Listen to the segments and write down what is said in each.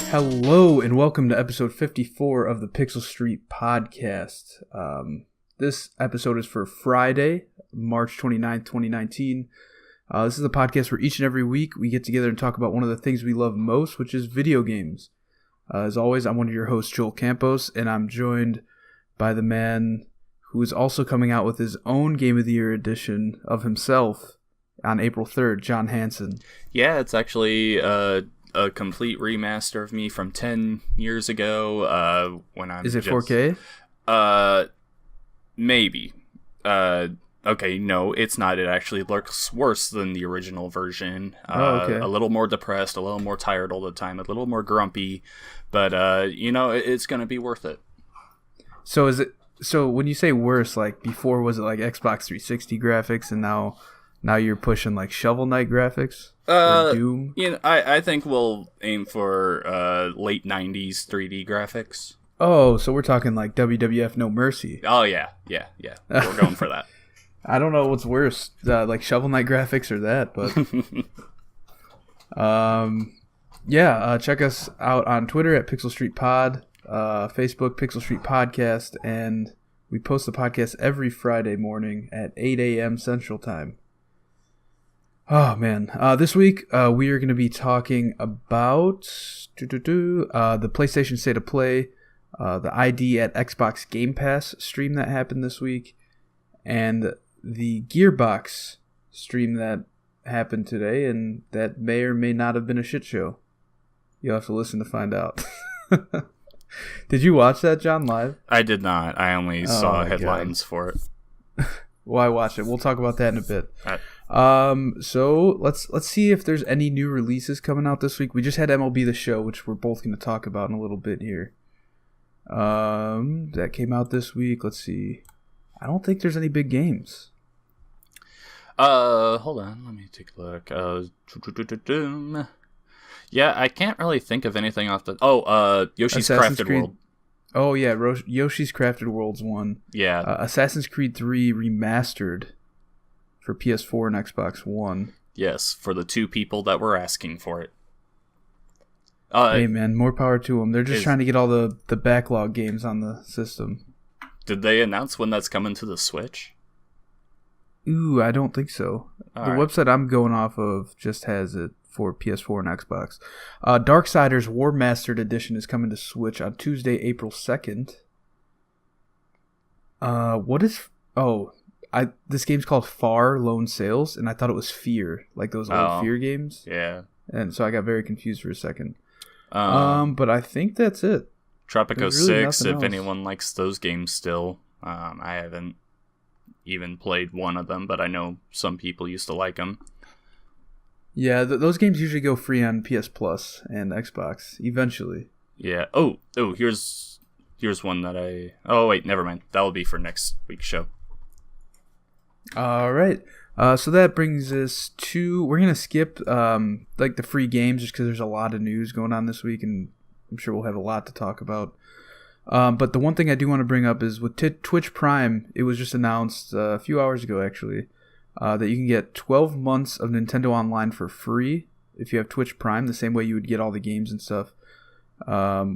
Hello and welcome to episode 54 of the Pixel Street podcast. This episode is for Friday, March 29th, 2019. This is a podcast where each and every week we get together and talk about one of the things we love most, which is video games. As always, I'm one of your hosts, Joel Campos, and I'm joined by the man who is also coming out with his own Game of the Year edition of himself on April 3rd, John Hanson. Yeah, it's actually a complete remaster of me from 10 years ago. When I'm Is it 4K? Maybe. Okay, no, it's not. It actually looks worse than the original version. Okay. A little more depressed, a little more tired all the time, a little more grumpy, but it's going to be worth it. So when you say worse, like before was it like Xbox 360 graphics and now you're pushing like Shovel Knight graphics? Or Doom? I think we'll aim for late 90s 3D graphics. Oh, so we're talking like WWF No Mercy. Oh, yeah. We're going for that. I don't know what's worse, like Shovel Knight graphics or that, but check us out on Twitter at Pixel Street Pod, Facebook Pixel Street Podcast, and we post the podcast every Friday morning at 8 a.m. Central Time. Oh man, this week we are going to be talking about the PlayStation State of Play, the ID at Xbox Game Pass stream that happened this week, and the Gearbox stream that happened today, and that may or may not have been a shit show. You'll have to listen to find out. Did you watch that, John, live? I did not. I only saw headlines for it. Why watch it? We'll talk about that in a bit. All right. So let's see if there's any new releases coming out this week. We just had MLB The Show, which we're both going to talk about in a little bit here. That came out this week. Let's see. I don't think there's any big games. Hold on. Let me take a look. Yeah, I can't really think of anything off the... Yoshi's Assassin's Crafted Creed. World. Oh, yeah. Yoshi's Crafted World's one. Yeah. Assassin's Creed 3 Remastered for PS4 and Xbox One. Yes, for the two people that were asking for it. Hey, man, more power to them. They're just trying to get all the backlog games on the system. Did they announce when that's coming to the Switch? Ooh, I don't think so. The website I'm going off of just has it for PS4 and Xbox. Darksiders War Mastered Edition is coming to Switch on Tuesday, April 2nd. This game's called Far Lone Sales, and I thought it was Fear, like those old Fear games. Yeah. And so I got very confused for a second. But I think that's it. Tropico really 6, if else. anyone likes those games still. I haven't even played one of them, but I know some people used to like them. Yeah, those games usually go free on PS Plus and Xbox eventually. Yeah. Oh, here's one that I... Oh, wait, never mind. That will be for next week's show. All right. So that brings us to... We're going to skip the free games just because there's a lot of news going on this week, and I'm sure we'll have a lot to talk about. But the one thing I do want to bring up is with Twitch Prime, it was just announced a few hours ago, actually, that you can get 12 months of Nintendo Online for free if you have Twitch Prime, the same way you would get all the games and stuff,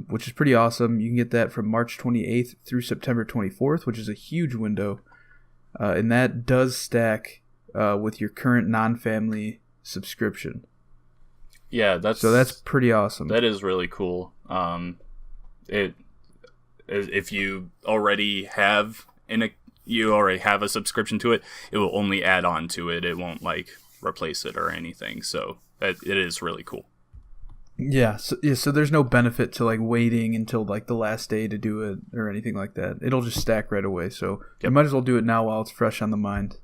which is pretty awesome. You can get that from March 28th through September 24th, which is a huge window. And that does stack with your current non-family subscription. Yeah, that's pretty awesome. That is really cool. If you already have a subscription to it, it will only add on to it. It won't replace it or anything. So it is really cool. Yeah. So there's no benefit to waiting until the last day to do it or anything like that. It'll just stack right away. So you might as well do it now while it's fresh on the mind.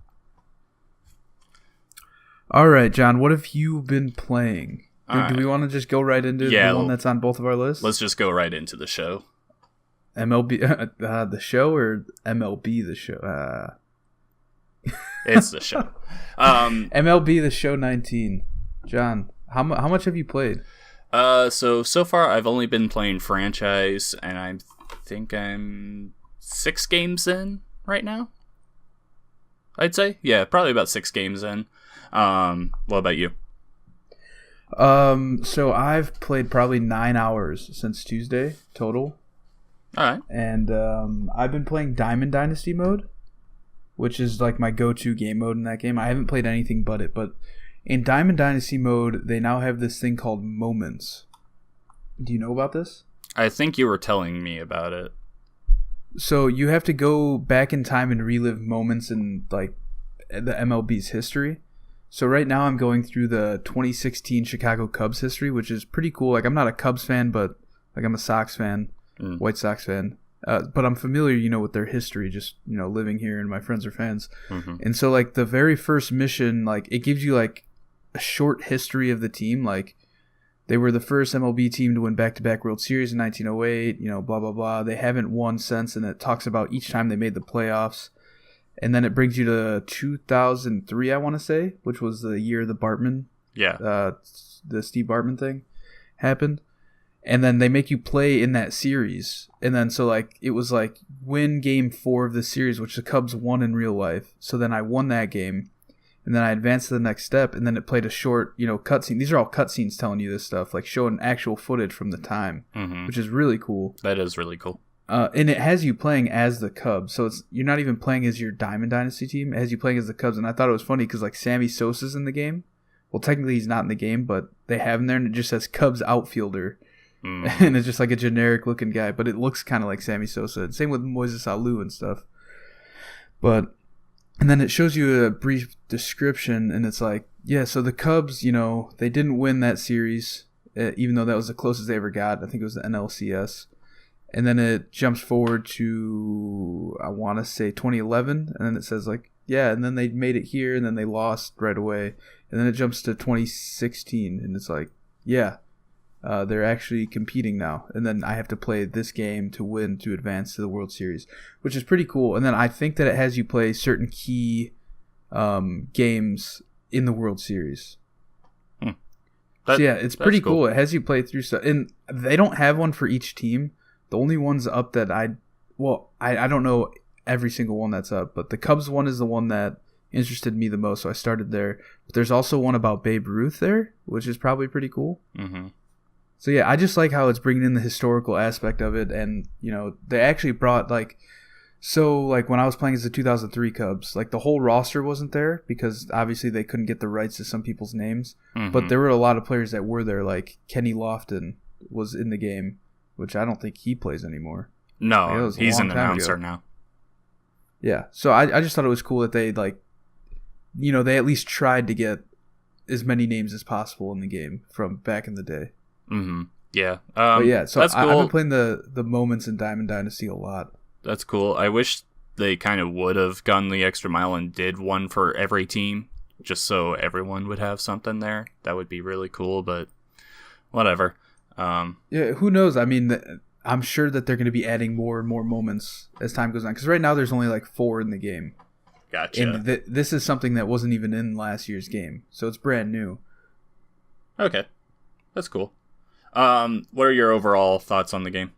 All right, John, what have you been playing? Do we want to just go right into the one that's on both of our lists? Let's just go right into the show. MLB the show or MLB the show? It's the show. MLB the show 19. John, how much have you played? So far I've only been playing franchise, and I think I'm 6 games in right now. I'd say, yeah, probably about 6 games in. What about you? So I've played probably 9 hours since Tuesday total. All right. And I've been playing Diamond Dynasty mode, which is like my go-to game mode in that game. I haven't played anything but it, but in Diamond Dynasty mode, they now have this thing called moments. Do you know about this? I think you were telling me about it. So you have to go back in time and relive moments in like the MLB's history. So right now I'm going through the 2016 Chicago Cubs history, which is pretty cool. Like I'm not a Cubs fan, but like I'm a Sox fan, White Sox fan. But I'm familiar, with their history, just, living here and my friends are fans. Mm-hmm. And so like the very first mission, like it gives you like a short history of the team. Like they were the first MLB team to win back-to-back World Series in 1908, blah, blah, blah. They haven't won since, and it talks about each time they made the playoffs. And then it brings you to 2003, I want to say, which was the year the Bartman, the Steve Bartman thing happened. And then they make you play in that series. And then so like it was like win game 4 of the series, which the Cubs won in real life. So then I won that game. And then I advanced to the next step, and then it played a short, cutscene. These are all cutscenes telling you this stuff, like showing actual footage from the time, which is really cool. That is really cool. And it has you playing as the Cubs, so you're not even playing as your Diamond Dynasty team. It has you playing as the Cubs, and I thought it was funny because like Sammy Sosa's in the game. Well, technically he's not in the game, but they have him there, and it just says Cubs outfielder, and it's just like a generic looking guy, but it looks kind of like Sammy Sosa. Same with Moises Alou and stuff, but. And then it shows you a brief description, and it's like, yeah, so the Cubs, they didn't win that series, even though that was the closest they ever got. I think it was the NLCS. And then it jumps forward to, I want to say 2011, and then it says like, yeah, and then they made it here, and then they lost right away. And then it jumps to 2016, and it's like, yeah, they're actually competing now. And then I have to play this game to win to advance to the World Series, which is pretty cool. And then I think that it has you play certain key games in the World Series. So yeah, it's pretty cool. It has you play through stuff. And they don't have one for each team. The only ones up that I don't know every single one that's up, but the Cubs one is the one that interested me the most, so I started there. But there's also one about Babe Ruth there, which is probably pretty cool. Mm-hmm. So yeah, I just like how it's bringing in the historical aspect of it, and they actually brought when I was playing as the 2003 Cubs, like the whole roster wasn't there because obviously they couldn't get the rights to some people's names, but there were a lot of players that were there, like Kenny Lofton was in the game, which I don't think he plays anymore. No, he's an announcer now. Yeah, so I just thought it was cool that they they at least tried to get as many names as possible in the game from back in the day. Mm-hmm. Yeah. But yeah, so that's cool. I've been playing the moments in Diamond Dynasty a lot. That's cool. I wish they kind of would have gone the extra mile and did one for every team, just so everyone would have something there. That would be really cool, but whatever. Yeah, who knows? I mean, I'm sure that they're going to be adding more and more moments as time goes on, because right now there's only like 4 in the game. Gotcha. And this is something that wasn't even in last year's game, so it's brand new. Okay. That's cool. What are your overall thoughts on the game?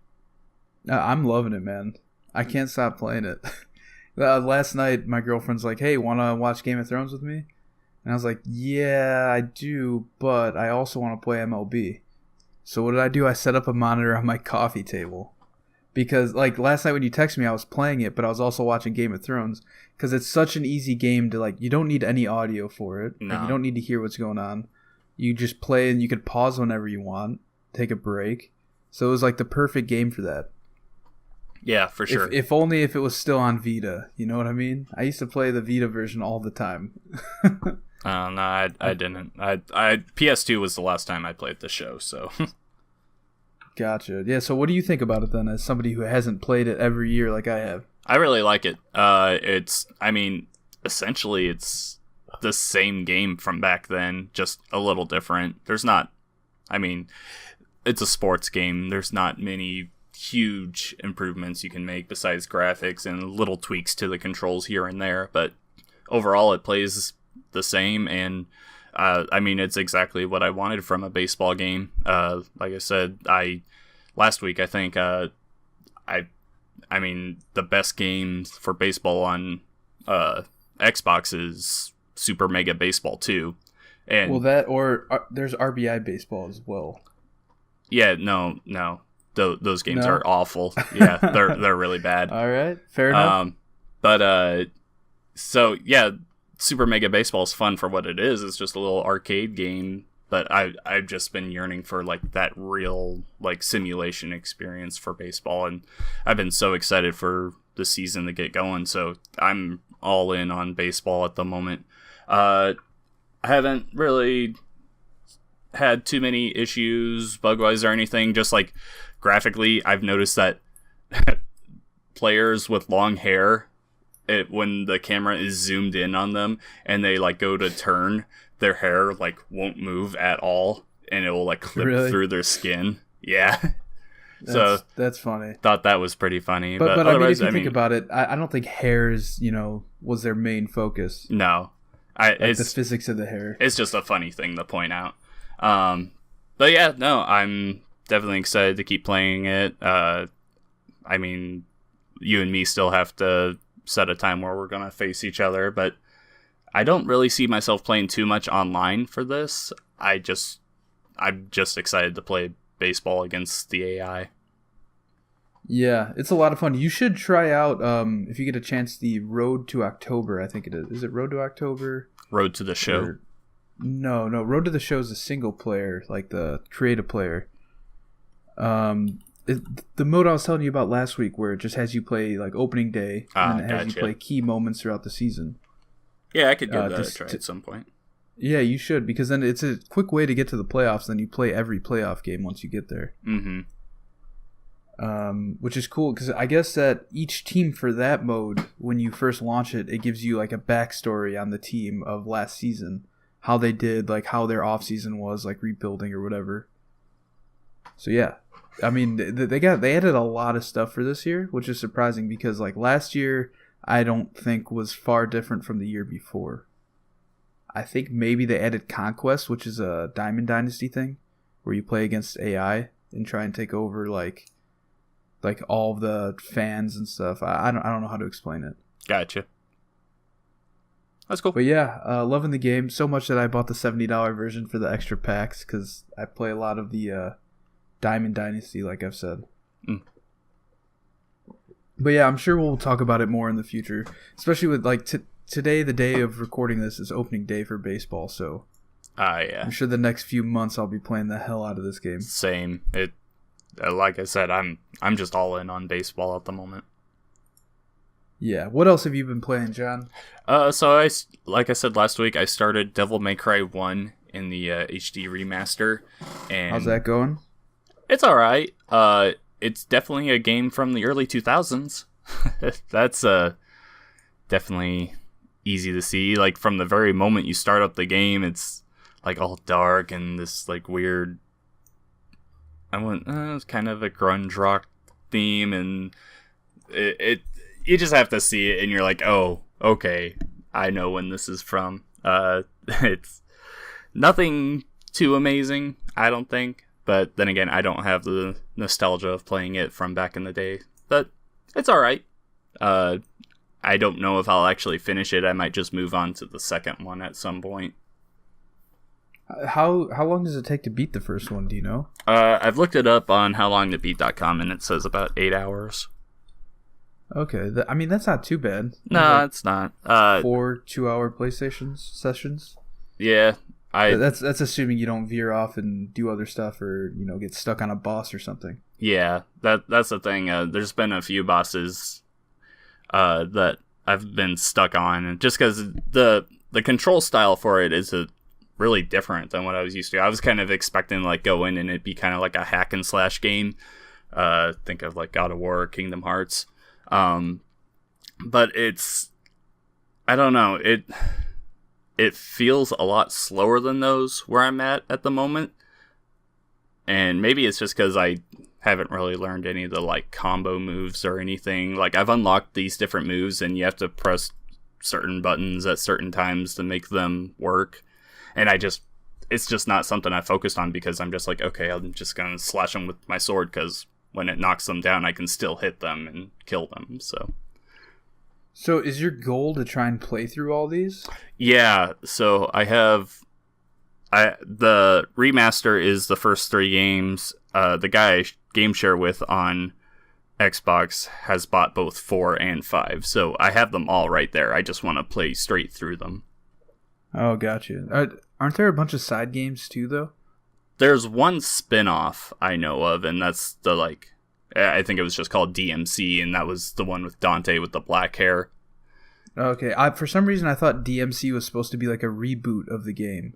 I'm loving it, man. I can't stop playing it. Last night, my girlfriend's like, hey, want to watch Game of Thrones with me? And I was like, yeah, I do, but I also want to play MLB. So what did I do? I set up a monitor on my coffee table. Because, last night when you texted me, I was playing it, but I was also watching Game of Thrones. Because it's such an easy game to, you don't need any audio for it. No. You don't need to hear what's going on. You just play, and you could pause whenever you want. Take a break. So it was the perfect game for that. Yeah, for sure. If only if it was still on Vita. You know what I mean? I used to play the Vita version all the time. No, I didn't. I PS2 was the last time I played the show, so. Gotcha. Yeah, so what do you think about it then, as somebody who hasn't played it every year like I have? I really like it. Essentially it's the same game from back then, just a little different. It's a sports game. There's not many huge improvements you can make besides graphics and little tweaks to the controls here and there, but overall it plays the same, and it's exactly what I wanted from a baseball game. Like I said, last week I think the best game for baseball on Xbox is Super Mega Baseball 2, And well, that or there's RBI baseball as well. yeah, no. Those games No? are awful. Yeah, they're really bad. All right, fair enough. But so yeah, Super Mega Baseball is fun for what it is. It's just a little arcade game. But I've just been yearning for like that real like simulation experience for baseball, and I've been so excited for the season to get going. So I'm all in on baseball at the moment. I haven't really had too many issues bug-wise or anything. Just like graphically, I've noticed that players with long hair, when the camera is zoomed in on them and they like go to turn, their hair like won't move at all, and it will like clip through their skin. Yeah. That's funny. Thought that was pretty funny. But I mean, if you think about it, I don't think hairs, was their main focus. No. It's the physics of the hair. It's just a funny thing to point out. But yeah, no, I'm definitely excited to keep playing it. I mean, you and me still have to set a time where we're going to face each other, but I don't really see myself playing too much online for this. I'm just excited to play baseball against the AI. Yeah, it's a lot of fun. You should try out, if you get a chance, the Road to October, I think it is. Is it Road to October? Road to the Show? No. Road to the Show is a single player, like the creative player. The mode I was telling you about last week, where it just has you play like opening day, and then it has you play key moments throughout the season. Yeah, I could give that a try at some point. Yeah, you should, because then it's a quick way to get to the playoffs. Then you play every playoff game once you get there. Mm-hmm. Which is cool, because I guess that each team for that mode, when you first launch it, it gives you like a backstory on the team of last season, how they did, like how their off season was, like rebuilding or whatever. So yeah, I mean they added a lot of stuff for this year, which is surprising, because like last year I don't think was far different from the year before. I think maybe they added Conquest, which is a Diamond Dynasty thing, where you play against AI and try and take over like all of the fans and stuff. I don't know how to explain it. Gotcha. That's cool. But yeah, loving the game so much that I bought the $70 version for the extra packs, because I play a lot of the Diamond Dynasty, like I've said. Mm. But yeah, I'm sure we'll talk about it more in the future, especially with like today, the day of recording this is opening day for baseball, so yeah. I'm sure the next few months I'll be playing the hell out of this game. Same. It, like I said, I'm just all in on baseball at the moment. Yeah. What else have you been playing, John? So like I said last week, I started Devil May Cry 1 in the HD remaster, and how's that going? It's all right. It's definitely a game from the early 2000s. That's definitely easy to see. Like from the very moment you start up the game, it's like all dark and this like weird. It's kind of a grunge rock theme, and it you just have to see it, and you're like, oh, okay, I know when this is from. It's nothing too amazing, I don't think. But then again, I don't have the nostalgia of playing it from back in the day. But it's alright. I don't know if I'll actually finish it. I might just move on to the second one at some point. How long does it take to beat the first one, do you know? I've looked it up on howlongtobeat.com, and it says about 8 hours. Okay. I mean, that's not too bad. No, like it's not. 4 2-hour PlayStation sessions? Yeah. That's assuming you don't veer off and do other stuff, or get stuck on a boss or something. Yeah, that's the thing. There's been a few bosses that I've been stuck on, just because the control style for it is really different than what I was used to. I was kind of expecting like go in and it'd be kind of like a hack and slash game. Think of like God of War, or Kingdom Hearts. But I don't know. It feels a lot slower than those where I'm at the moment. And maybe it's just because I haven't really learned any of the like combo moves or anything. Like I've unlocked these different moves, and you have to press certain buttons at certain times to make them work. And it's just not something I focused on, because I'm just like, okay, I'm just going to slash them with my sword, because when it knocks them down, I can still hit them and kill them. So is your goal to try and play through all these? Yeah, so I have The remaster is the first 3 games. The guy I game share with on Xbox has bought both 4 and 5, so I have them all right there. I just want to play straight through them. Oh, gotcha. Aren't there a bunch of side games too, though? There's one spin-off I know of, and that's the, I think it was just called DMC, and that was the one with Dante with the black hair. Okay, for some reason I thought DMC was supposed to be like a reboot of the game.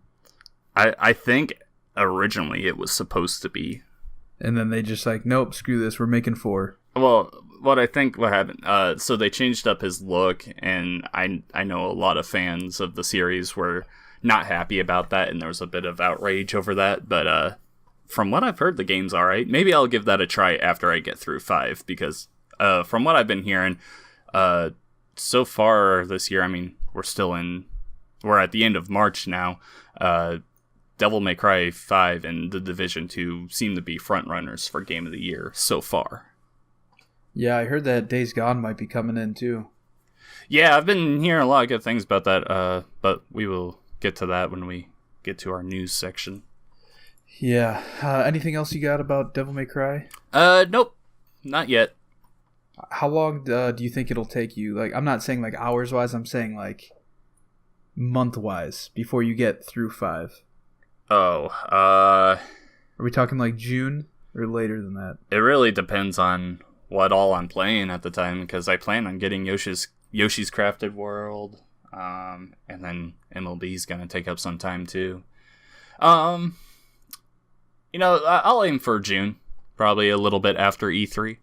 I think originally it was supposed to be. And then they just nope, screw this, we're making 4. Well, what happened, so they changed up his look, and I know a lot of fans of the series were not happy about that, and there was a bit of outrage over that, but from what I've heard, the game's alright. Maybe I'll give that a try after I get through 5, because from what I've been hearing, so far this year, I mean, we're at the end of March now, Devil May Cry 5 and The Division 2 seem to be frontrunners for Game of the Year so far. Yeah, I heard that Days Gone might be coming in too. Yeah, I've been hearing a lot of good things about that, but we will get to that when we get to our news section. Yeah. Anything else you got about Devil May Cry? Nope. Not yet. How long do you think it'll take you? I'm not saying hours-wise, I'm saying month-wise before you get through 5. Oh, Are we talking June or later than that? It really depends on what all I'm playing at the time, because I plan on getting Yoshi's Crafted World, and then MLB's gonna take up some time too. I'll aim for June, probably a little bit after E3.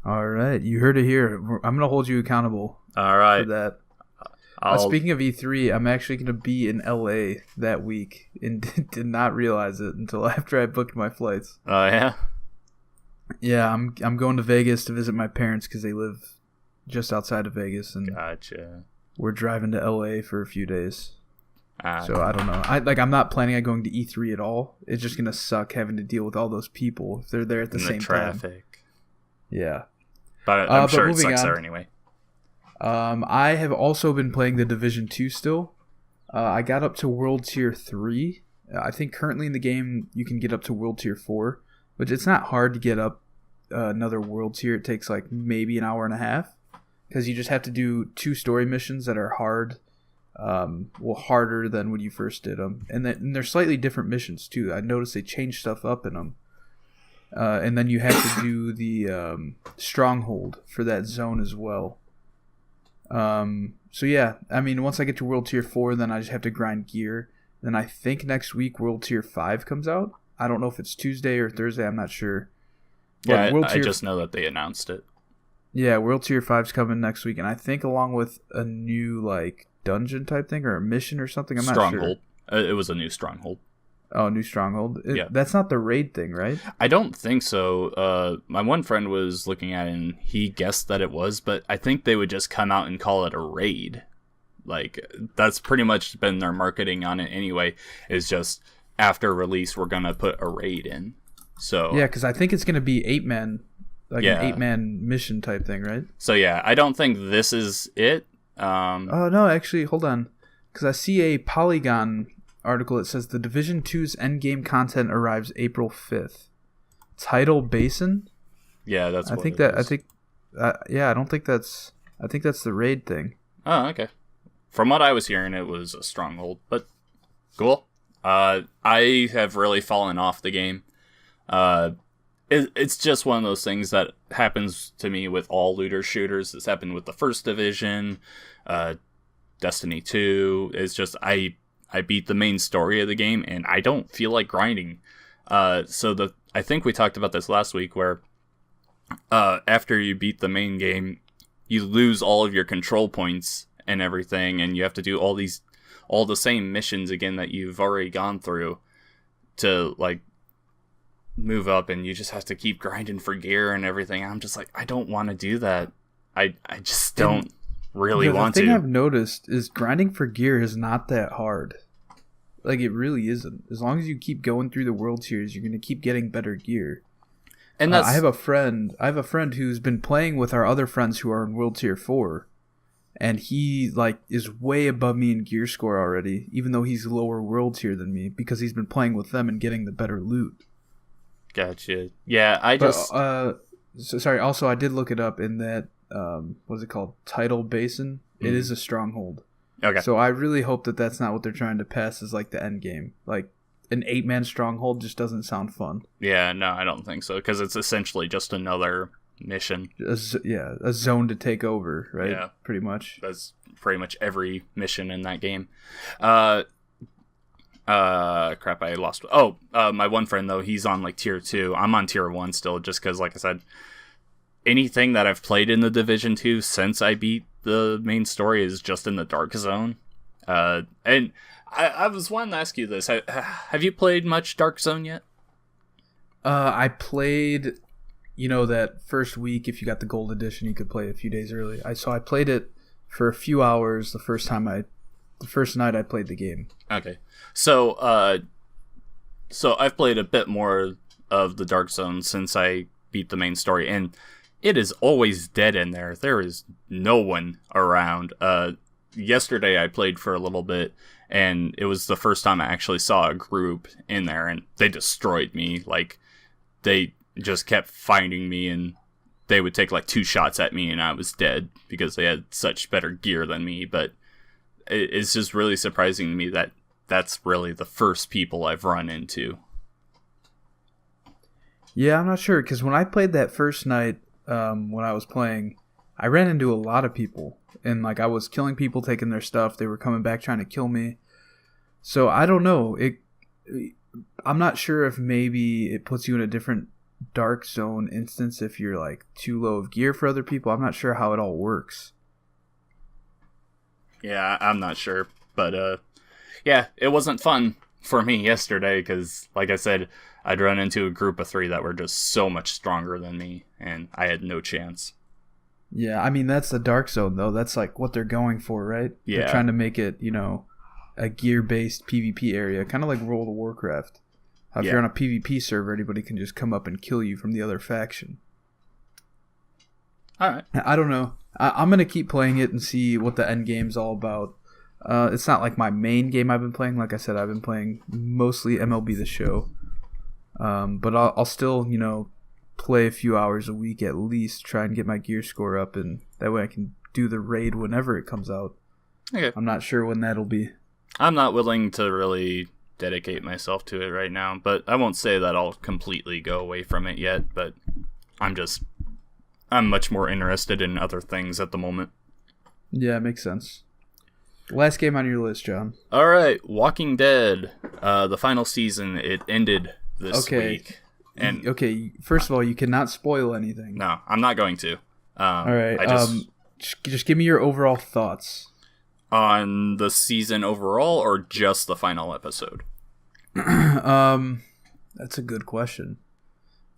All right, you heard it here. I'm gonna hold you accountable. All right, for that. Speaking of E3, I'm actually gonna be in LA that week, and did not realize it until after I booked my flights. Oh yeah. Yeah, I'm going to Vegas to visit my parents because they live just outside of Vegas, and gotcha. We're driving to LA for a few days. So I don't know. I'm not planning on going to E3 at all. It's just gonna suck having to deal with all those people if they're there at the same traffic. Time. Yeah, but I'm sure it sucks there anyway. I have also been playing The Division 2 still. I got up to World Tier 3. I think currently in the game you can get up to World Tier 4, which it's not hard to get up another World Tier. It takes maybe an hour and a half, because you just have to do 2 story missions that are hard, harder than when you first did them. And they're slightly different missions too. I noticed they changed stuff up in them. And then you have to do the stronghold for that zone as well. So yeah, I mean, once I get to World Tier 4, then I just have to grind gear. Then I think next week World Tier 5 comes out. I don't know if it's Tuesday or Thursday, I'm not sure. But yeah, I just know that they announced it. Yeah, World Tier 5's coming next week, and I think along with a new dungeon type thing or a mission or something. I'm not sure. Stronghold. It was a new stronghold. Oh, new stronghold. Yeah, that's not the raid thing, right? I don't think so. My one friend was looking at it and he guessed that it was, but I think they would just come out and call it a raid. That's pretty much been their marketing on it anyway. Is just after release we're gonna put a raid in. So yeah, because I think it's gonna be 8-man, an 8-man mission type thing, right? So yeah, I don't think this is it. Oh no, actually, hold on, because I see a Polygon article that says The Division 2's endgame content arrives April 5th. Tidal Basin? Yeah, that's what it is. I don't think that's... I think that's the raid thing. Oh, okay. From what I was hearing, it was a stronghold, but cool. I have really fallen off the game. It's just one of those things that happens to me with all looter shooters. This happened with the First Division, Destiny 2. It's just, I beat the main story of the game, and I don't feel like grinding. I think we talked about this last week, where after you beat the main game, you lose all of your control points and everything, and you have to do all the same missions again that you've already gone through to move up, and you just have to keep grinding for gear and everything. I'm just I don't want to do that. I just don't really want to. The thing I've noticed is grinding for gear is not that hard. It really isn't. As long as you keep going through the world tiers, you're going to keep getting better gear. And I have a friend who's been playing with our other friends who are in World Tier 4, and he like is way above me in gear score already, even though he's lower world tier than me because he's been playing with them and getting the better loot. Gotcha. Yeah, Sorry. Also, I did look it up in that what's it called? Tidal Basin. It is a stronghold. Okay. So I really hope that that's not what they're trying to pass as like the end game. Like an 8-man stronghold just doesn't sound fun. Yeah, no, I don't think so because it's essentially just another mission. A zone to take over, right? Yeah, pretty much. That's pretty much every mission in that game. Crap, I lost. My one friend though, he's on like tier 2. I'm on tier 1 still, just because, like I said, anything that I've played in the Division 2 since I beat the main story is just in the Dark Zone. And I was wanting to ask you this: have you played much Dark Zone yet? I played. That first week, if you got the gold edition, you could play a few days early. So I played it for a few hours the first night I played the game. Okay. So I've played a bit more of the Dark Zone since I beat the main story, and it is always dead in there. There is no one around. Yesterday I played for a little bit, and it was the first time I actually saw a group in there, and they destroyed me. Like, they just kept finding me, and they would take like 2 shots at me and I was dead because they had such better gear than me. But it's just really surprising to me that that's really the first people I've run into. Yeah, I'm not sure, because when I played that first night, when I was playing, I ran into a lot of people, and like I was killing people, taking their stuff. They were coming back trying to kill me. So I don't know. I'm not sure if maybe it puts you in a different Dark Zone instance if you're like too low of gear for other people. I'm not sure how it all works. Yeah, I'm not sure, but yeah, it wasn't fun for me yesterday because, like I said, I'd run into a group of 3 that were just so much stronger than me, and I had no chance. Yeah, I mean, that's the Dark Zone, though. That's like what they're going for, right? Yeah. They're trying to make it, a gear-based PvP area, kind of like World of Warcraft. If you're on a PvP server, anybody can just come up and kill you from the other faction. Alright. I don't know. I'm going to keep playing it and see what the end game's all about. It's not like my main game I've been playing. Like I said, I've been playing mostly MLB The Show. But I'll still, play a few hours a week at least, try and get my gear score up, and that way I can do the raid whenever it comes out. Okay. I'm not sure when that'll be. I'm not willing to really dedicate myself to it right now, but I won't say that I'll completely go away from it yet, but I'm much more interested in other things at the moment. Yeah, it makes sense. Last game on your list, John. Alright, Walking Dead. The final season, it ended this week. And first of all, you cannot spoil anything. No, I'm not going to. Alright, just give me your overall thoughts. On the season overall, or just the final episode? That's a good question.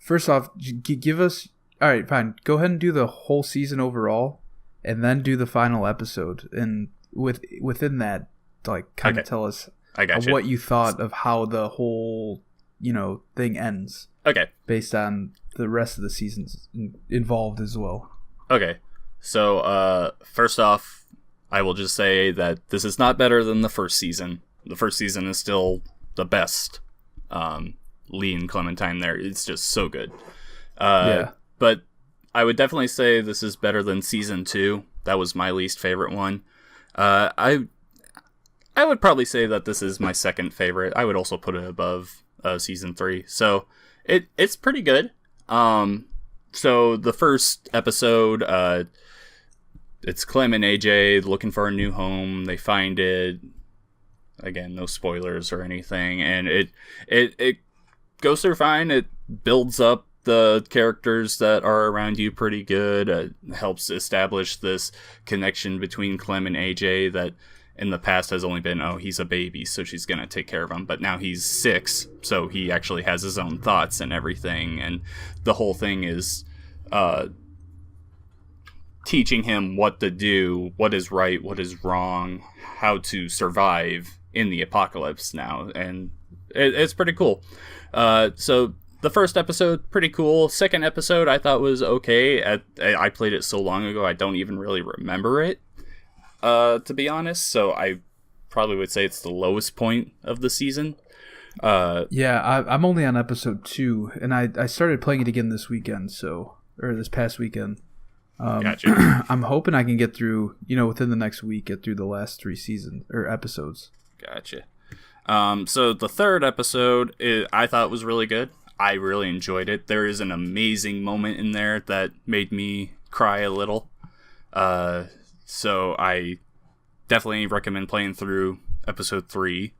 First off, give us... Alright, fine. Go ahead and do the whole season overall, and then do the final episode. And within that, like, kind of tell us what you thought of how the whole, thing ends. Okay. Based on the rest of the seasons involved as well. Okay. So, first off, I will just say that this is not better than the first season. The first season is still the best. Lee and Clementine there. It's just so good. Yeah. But I would definitely say this is better than season 2. That was my least favorite one. I would probably say that this is my second favorite. I would also put it above season 3. So it's pretty good. So the first episode, it's Clem and AJ looking for a new home. They find it. Again, no spoilers or anything, and it goes through fine. It builds up the characters that are around you pretty good. Helps establish this connection between Clem and AJ that in the past has only been, he's a baby, so she's gonna take care of him. But now he's 6, so he actually has his own thoughts and everything. And the whole thing is teaching him what to do, what is right, what is wrong, how to survive in the apocalypse now. And it's pretty cool. So the first episode, pretty cool. Second episode, I thought was okay. I played it so long ago, I don't even really remember it. to be honest. So I probably would say it's the lowest point of the season. I'm only on episode 2, and I started playing it again this past weekend. Gotcha. I'm hoping I can get through, within the next week, get through the last 3 seasons or episodes. Gotcha. So the third episode I thought was really good. I really enjoyed it. There is an amazing moment in there that made me cry a little. So I definitely recommend playing through episode 3.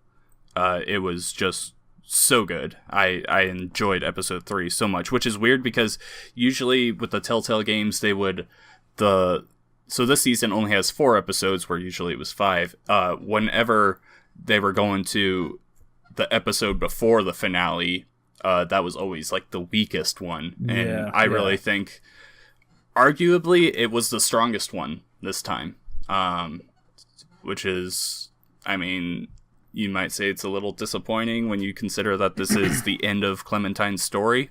It was just so good. I enjoyed episode 3 so much, which is weird because usually with the Telltale games, so this season only has 4 episodes where usually it was 5. Whenever they were going to the episode before the finale, that was always like the weakest one. And I really think arguably it was the strongest one this time. Which is, I mean, you might say it's a little disappointing when you consider that this is the end of Clementine's story.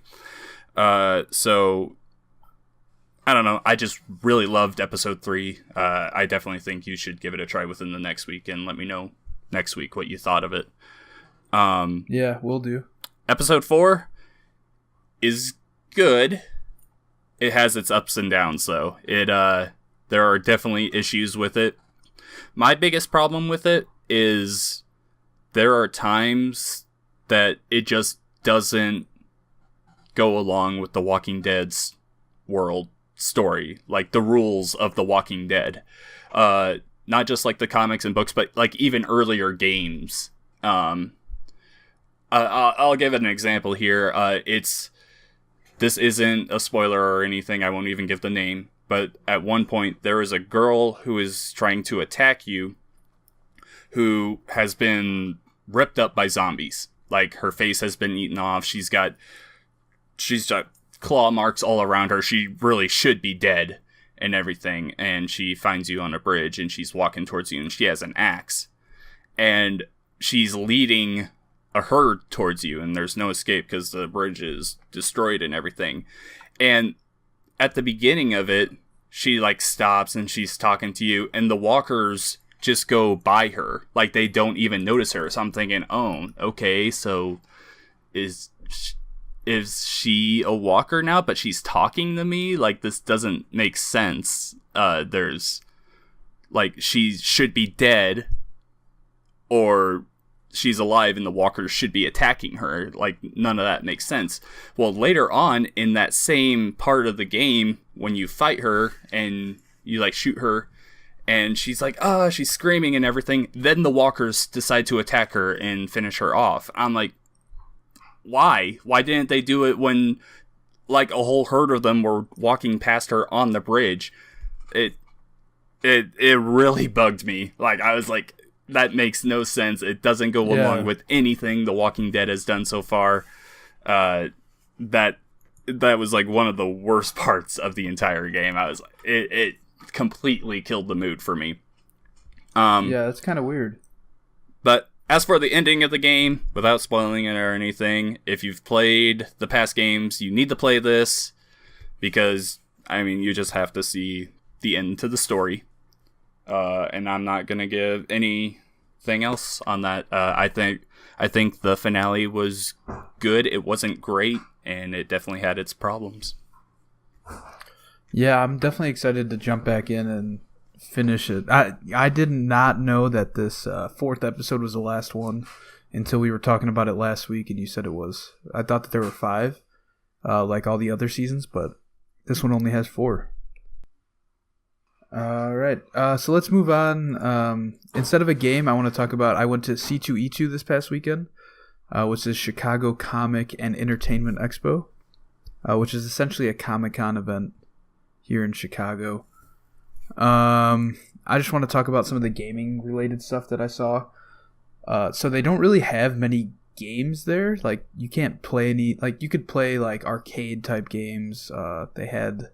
So I don't know. I just really loved episode 3. I definitely think you should give it a try within the next week and let me know next week what you thought of it. Yeah, will do. Episode 4 is good. It has its ups and downs, though. There are definitely issues with it. My biggest problem with it is there are times that it just doesn't go along with The Walking Dead's world story, like the rules of The Walking Dead. Not just like the comics and books, but like even earlier games. I'll give an example here. This isn't a spoiler or anything. I won't even give the name. But at one point, there is a girl who is trying to attack you who has been ripped up by zombies. Like, her face has been eaten off. She's got claw marks all around her. She really should be dead and everything. And she finds you on a bridge, and she's walking towards you, and she has an axe. And she's leading a herd towards you, and there's no escape because the bridge is destroyed and everything. And at the beginning of it, she like stops and she's talking to you, and the walkers just go by her, like they don't even notice her. So I'm thinking, oh, okay, so is she a walker now? But she's talking to me. Like, this doesn't make sense. There's like, she should be dead, or she's alive and the walkers should be attacking her. Like, none of that makes sense. Well, later on in that same part of the game, when you fight her and you like shoot her and she's like, she's screaming and everything, then the walkers decide to attack her and finish her off. I'm like, why didn't they do it when like a whole herd of them were walking past her on the bridge? It really bugged me. Like, I was like, that makes no sense. It doesn't go along with anything The Walking Dead has done so far. That was like one of the worst parts of the entire game. I was like, it completely killed the mood for me. Yeah, that's kind of weird. But as for the ending of the game, without spoiling it or anything, if you've played the past games, you need to play this, because I mean, you just have to see the end to the story. And I'm not gonna give anything else on that. I think the finale was good. It wasn't great, and it definitely had its problems. Yeah, I'm definitely excited to jump back in and finish it. I did not know that this 4th episode was the last one until we were talking about it last week, and you said it was. I thought that there were 5, like all the other seasons, but this one only has 4. All right, so let's move on. Instead of a game, I want to talk about, I went to C2E2 this past weekend, which is Chicago Comic and Entertainment Expo, which is essentially a Comic-Con event here in Chicago. I just want to talk about some of the gaming-related stuff that I saw. So they don't really have many games there. Like, you can't play any, like, you could play, like, arcade-type games. They had,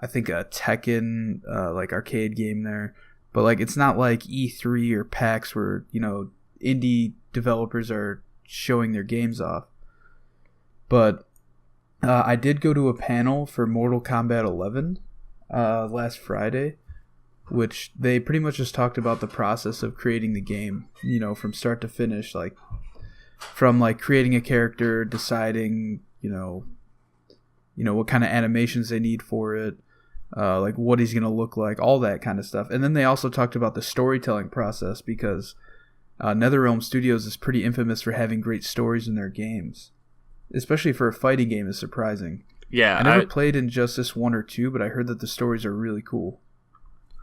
I think, a Tekken, like, arcade game there. But, like, it's not like E3 or PAX where, indie developers are showing their games off. But I did go to a panel for Mortal Kombat 11 last Friday. which they pretty much just talked about the process of creating the game, from start to finish, like from like creating a character, deciding, what kind of animations they need for it, like what he's going to look like, all that kind of stuff. And then they also talked about the storytelling process, because NetherRealm Studios is pretty infamous for having great stories in their games, especially for a fighting game. Is surprising. Yeah, I never played Injustice 1 or 2, but I heard that the stories are really cool.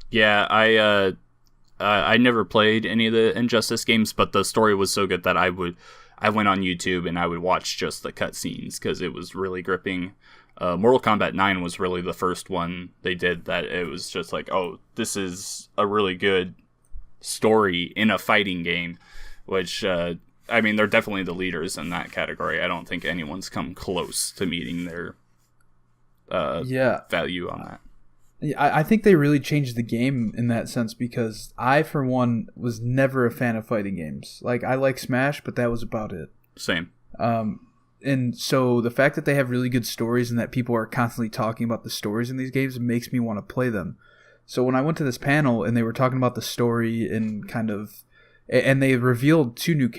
Yeah, I never played any of the Injustice games, but the story was so good that I went on YouTube and I would watch just the cutscenes because it was really gripping. Mortal Kombat 9 was really the first one they did that it was just like, oh, this is a really good story in a fighting game, which, they're definitely the leaders in that category. I don't think anyone's come close to meeting their value on that. I think they really changed the game in that sense, because I, for one, was never a fan of fighting games. Like, I like Smash, but that was about it. Same. And so the fact that they have really good stories and that people are constantly talking about the stories in these games makes me want to play them. So when I went to this panel and they were talking about the story and and they revealed two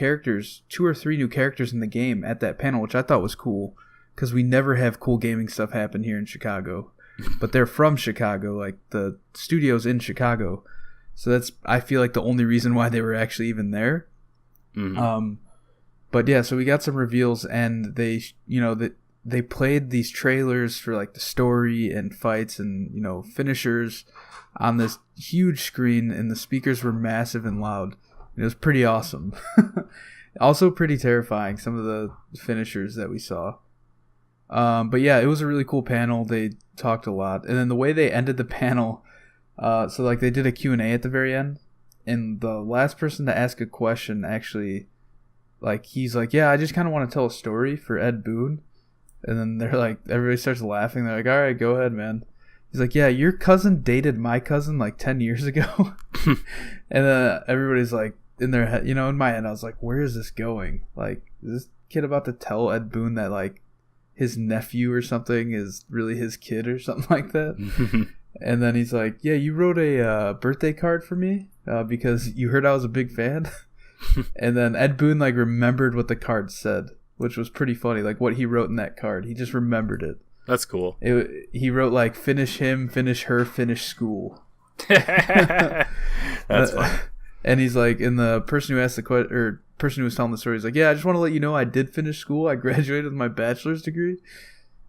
or three new characters in the game at that panel, which I thought was cool, because we never have cool gaming stuff happen here in Chicago. But they're from Chicago, like the studio's in Chicago. So that's, I feel like, the only reason why they were actually even there. Mm-hmm. But yeah, so we got some reveals, and they played these trailers for like the story and fights and, finishers on this huge screen, and the speakers were massive and loud. It was pretty awesome. Also pretty terrifying, some of the finishers that we saw. But yeah, it was a really cool panel. They talked a lot. And then the way they ended the panel, so like they did a Q&A at the very end, and the last person to ask a question actually, like, he's like, yeah, I just kind of want to tell a story for Ed Boon. And then they're like, everybody starts laughing. They're like, all right, go ahead, man. He's like, yeah, your cousin dated my cousin like 10 years ago. And everybody's like, in their head, in my head, I was like, where is this going? Like, is this kid about to tell Ed Boon that, like, his nephew or something is really his kid or something like that? And then he's like, yeah, you wrote a birthday card for me because you heard I was a big fan. And then Ed Boon, like, remembered what the card said, which was pretty funny. Like, what he wrote in that card, he just remembered it. That's cool. He wrote, like, finish him, finish her, finish school. That's funny. And he's like, and the person who asked the question, or person who was telling the story, is like, yeah, I just want to let you know I did finish school. I graduated with my bachelor's degree.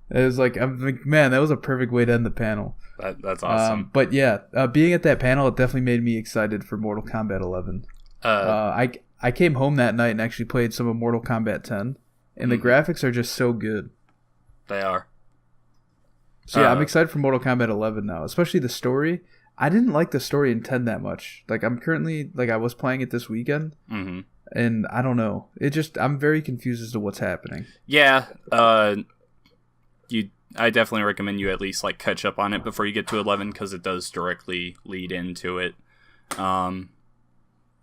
And it was like, I'm like, man, that was a perfect way to end the panel. That's awesome. But yeah, being at that panel, it definitely made me excited for Mortal Kombat 11. I came home that night and actually played some of Mortal Kombat 10, and the graphics are just so good. They are. So yeah, I'm excited for Mortal Kombat 11 now, especially the story. I didn't like the story in 10 that much. Like, I'm currently, like, I was playing it this weekend, and I don't know. I'm very confused as to what's happening. Yeah, I definitely recommend you at least, like, catch up on it before you get to 11, because it does directly lead into it.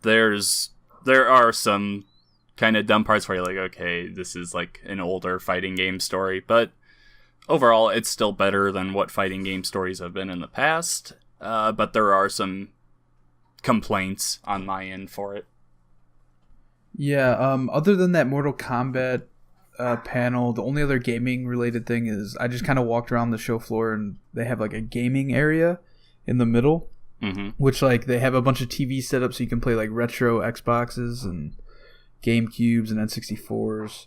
There are some kind of dumb parts where you're like, okay, this is like an older fighting game story, but overall, it's still better than what fighting game stories have been in the past. But there are some complaints on my end for it. Yeah, other than that Mortal Kombat panel, the only other gaming related thing is I just kind of walked around the show floor, and they have like a gaming area in the middle, which, like, they have a bunch of TV set up so you can play like retro Xboxes and GameCubes and N64s.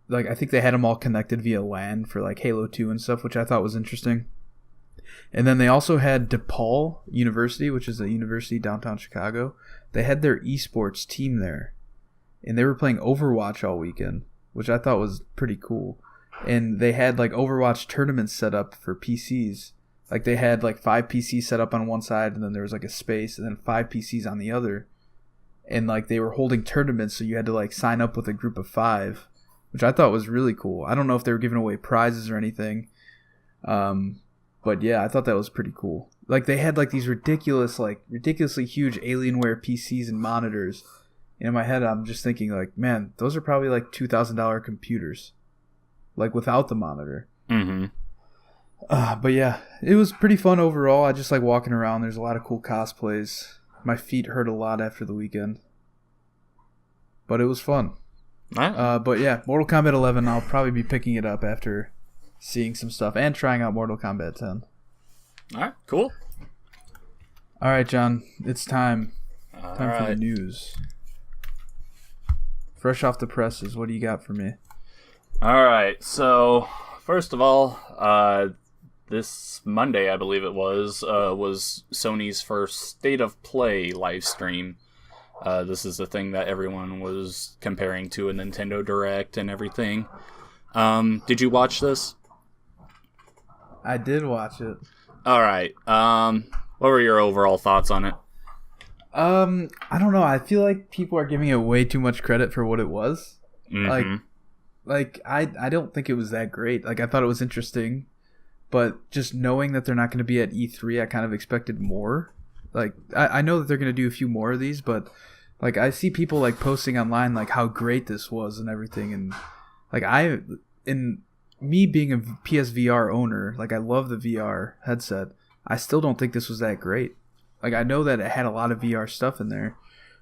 Like, I think they had them all connected via LAN for like Halo 2 and stuff, which I thought was interesting. And then they also had DePaul University, which is a university downtown Chicago. They had their esports team there, and they were playing Overwatch all weekend, which I thought was pretty cool. And they had like Overwatch tournaments set up for PCs. Like, they had like 5 PCs set up on one side, and then there was like a space, and then 5 PCs on the other. And like, they were holding tournaments, so you had to like sign up with a group of 5, which I thought was really cool. I don't know if they were giving away prizes or anything. But yeah, I thought that was pretty cool. Like, they had like these ridiculously huge Alienware PCs and monitors. And in my head, I'm just thinking like, man, those are probably like $2,000 computers, like without the monitor. But yeah, it was pretty fun overall. I just like walking around. There's a lot of cool cosplays. My feet hurt a lot after the weekend. But it was fun. Right. But yeah, Mortal Kombat 11, I'll probably be picking it up after seeing some stuff and trying out Mortal Kombat 10. All right, cool. All right, John, it's time. All Time for the right. news. Fresh off the presses, what do you got for me? All right, so first of all, this Monday, I believe it was Sony's first State of Play live stream. This is the thing that everyone was comparing to a Nintendo Direct and everything. Did you watch this? I did watch it. All right. What were your overall thoughts on it? I don't know. I feel like people are giving it way too much credit for what it was. Mm-hmm. Like I don't think it was that great. Like I thought it was interesting, but just knowing that they're not going to be at E3, I kind of expected more. Like I know that they're going to do a few more of these, but like I see people like posting online like how great this was and everything, and like me being a PSVR owner, like I love the VR headset. I still don't think this was that great. Like I know that it had a lot of VR stuff in there,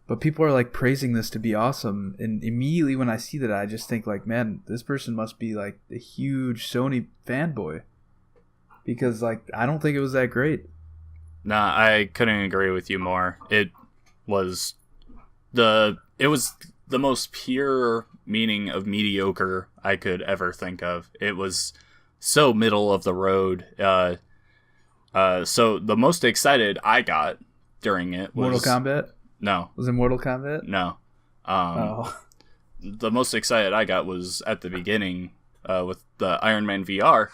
but people are like praising this to be awesome, and immediately when I see that, I just think like, man, this person must be like a huge Sony fanboy, because like I don't think it was that great. Nah, I couldn't agree with you more. It was the most pure meaning of mediocre I could ever think of. It was so middle of the road. So the most excited I got during it was Mortal Kombat? No. Was it Mortal Kombat? No. The most excited I got was at the beginning with the Iron Man VR,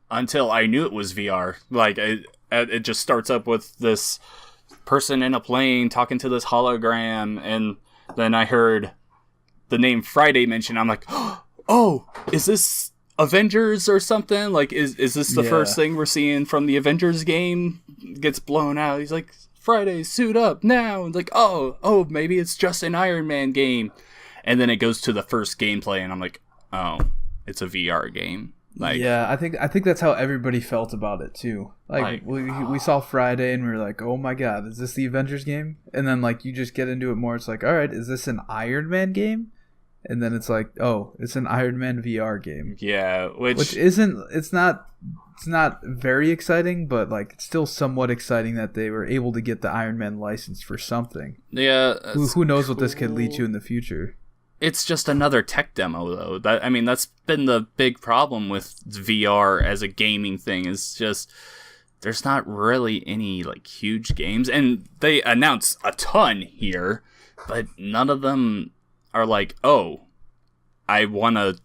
until I knew it was VR. Like it just starts up with this person in a plane talking to this hologram, and then I heard the name Friday mentioned. I'm like, oh, is this Avengers or something? Like, is this the first thing we're seeing from the Avengers game? Gets blown out. He's like, Friday, suit up now. And like, oh, maybe it's just an Iron Man game. And then it goes to the first gameplay, and I'm like, oh, it's a VR game. Like, yeah, I think that's how everybody felt about it too. Like we saw Friday and we were like, oh my god, is this the Avengers game? And then like you just get into it more. It's like, all right, is this an Iron Man game? And then it's like, oh, it's an Iron Man VR game. Yeah, which isn't, it's not very exciting, but like it's still somewhat exciting that they were able to get the Iron Man license for something. Yeah, who knows what this could lead to in the future. It's just another tech demo, though. That's been the big problem with VR as a gaming thing. Is just there's not really any like huge games, and they announce a ton here, but none of them are like, oh, I want to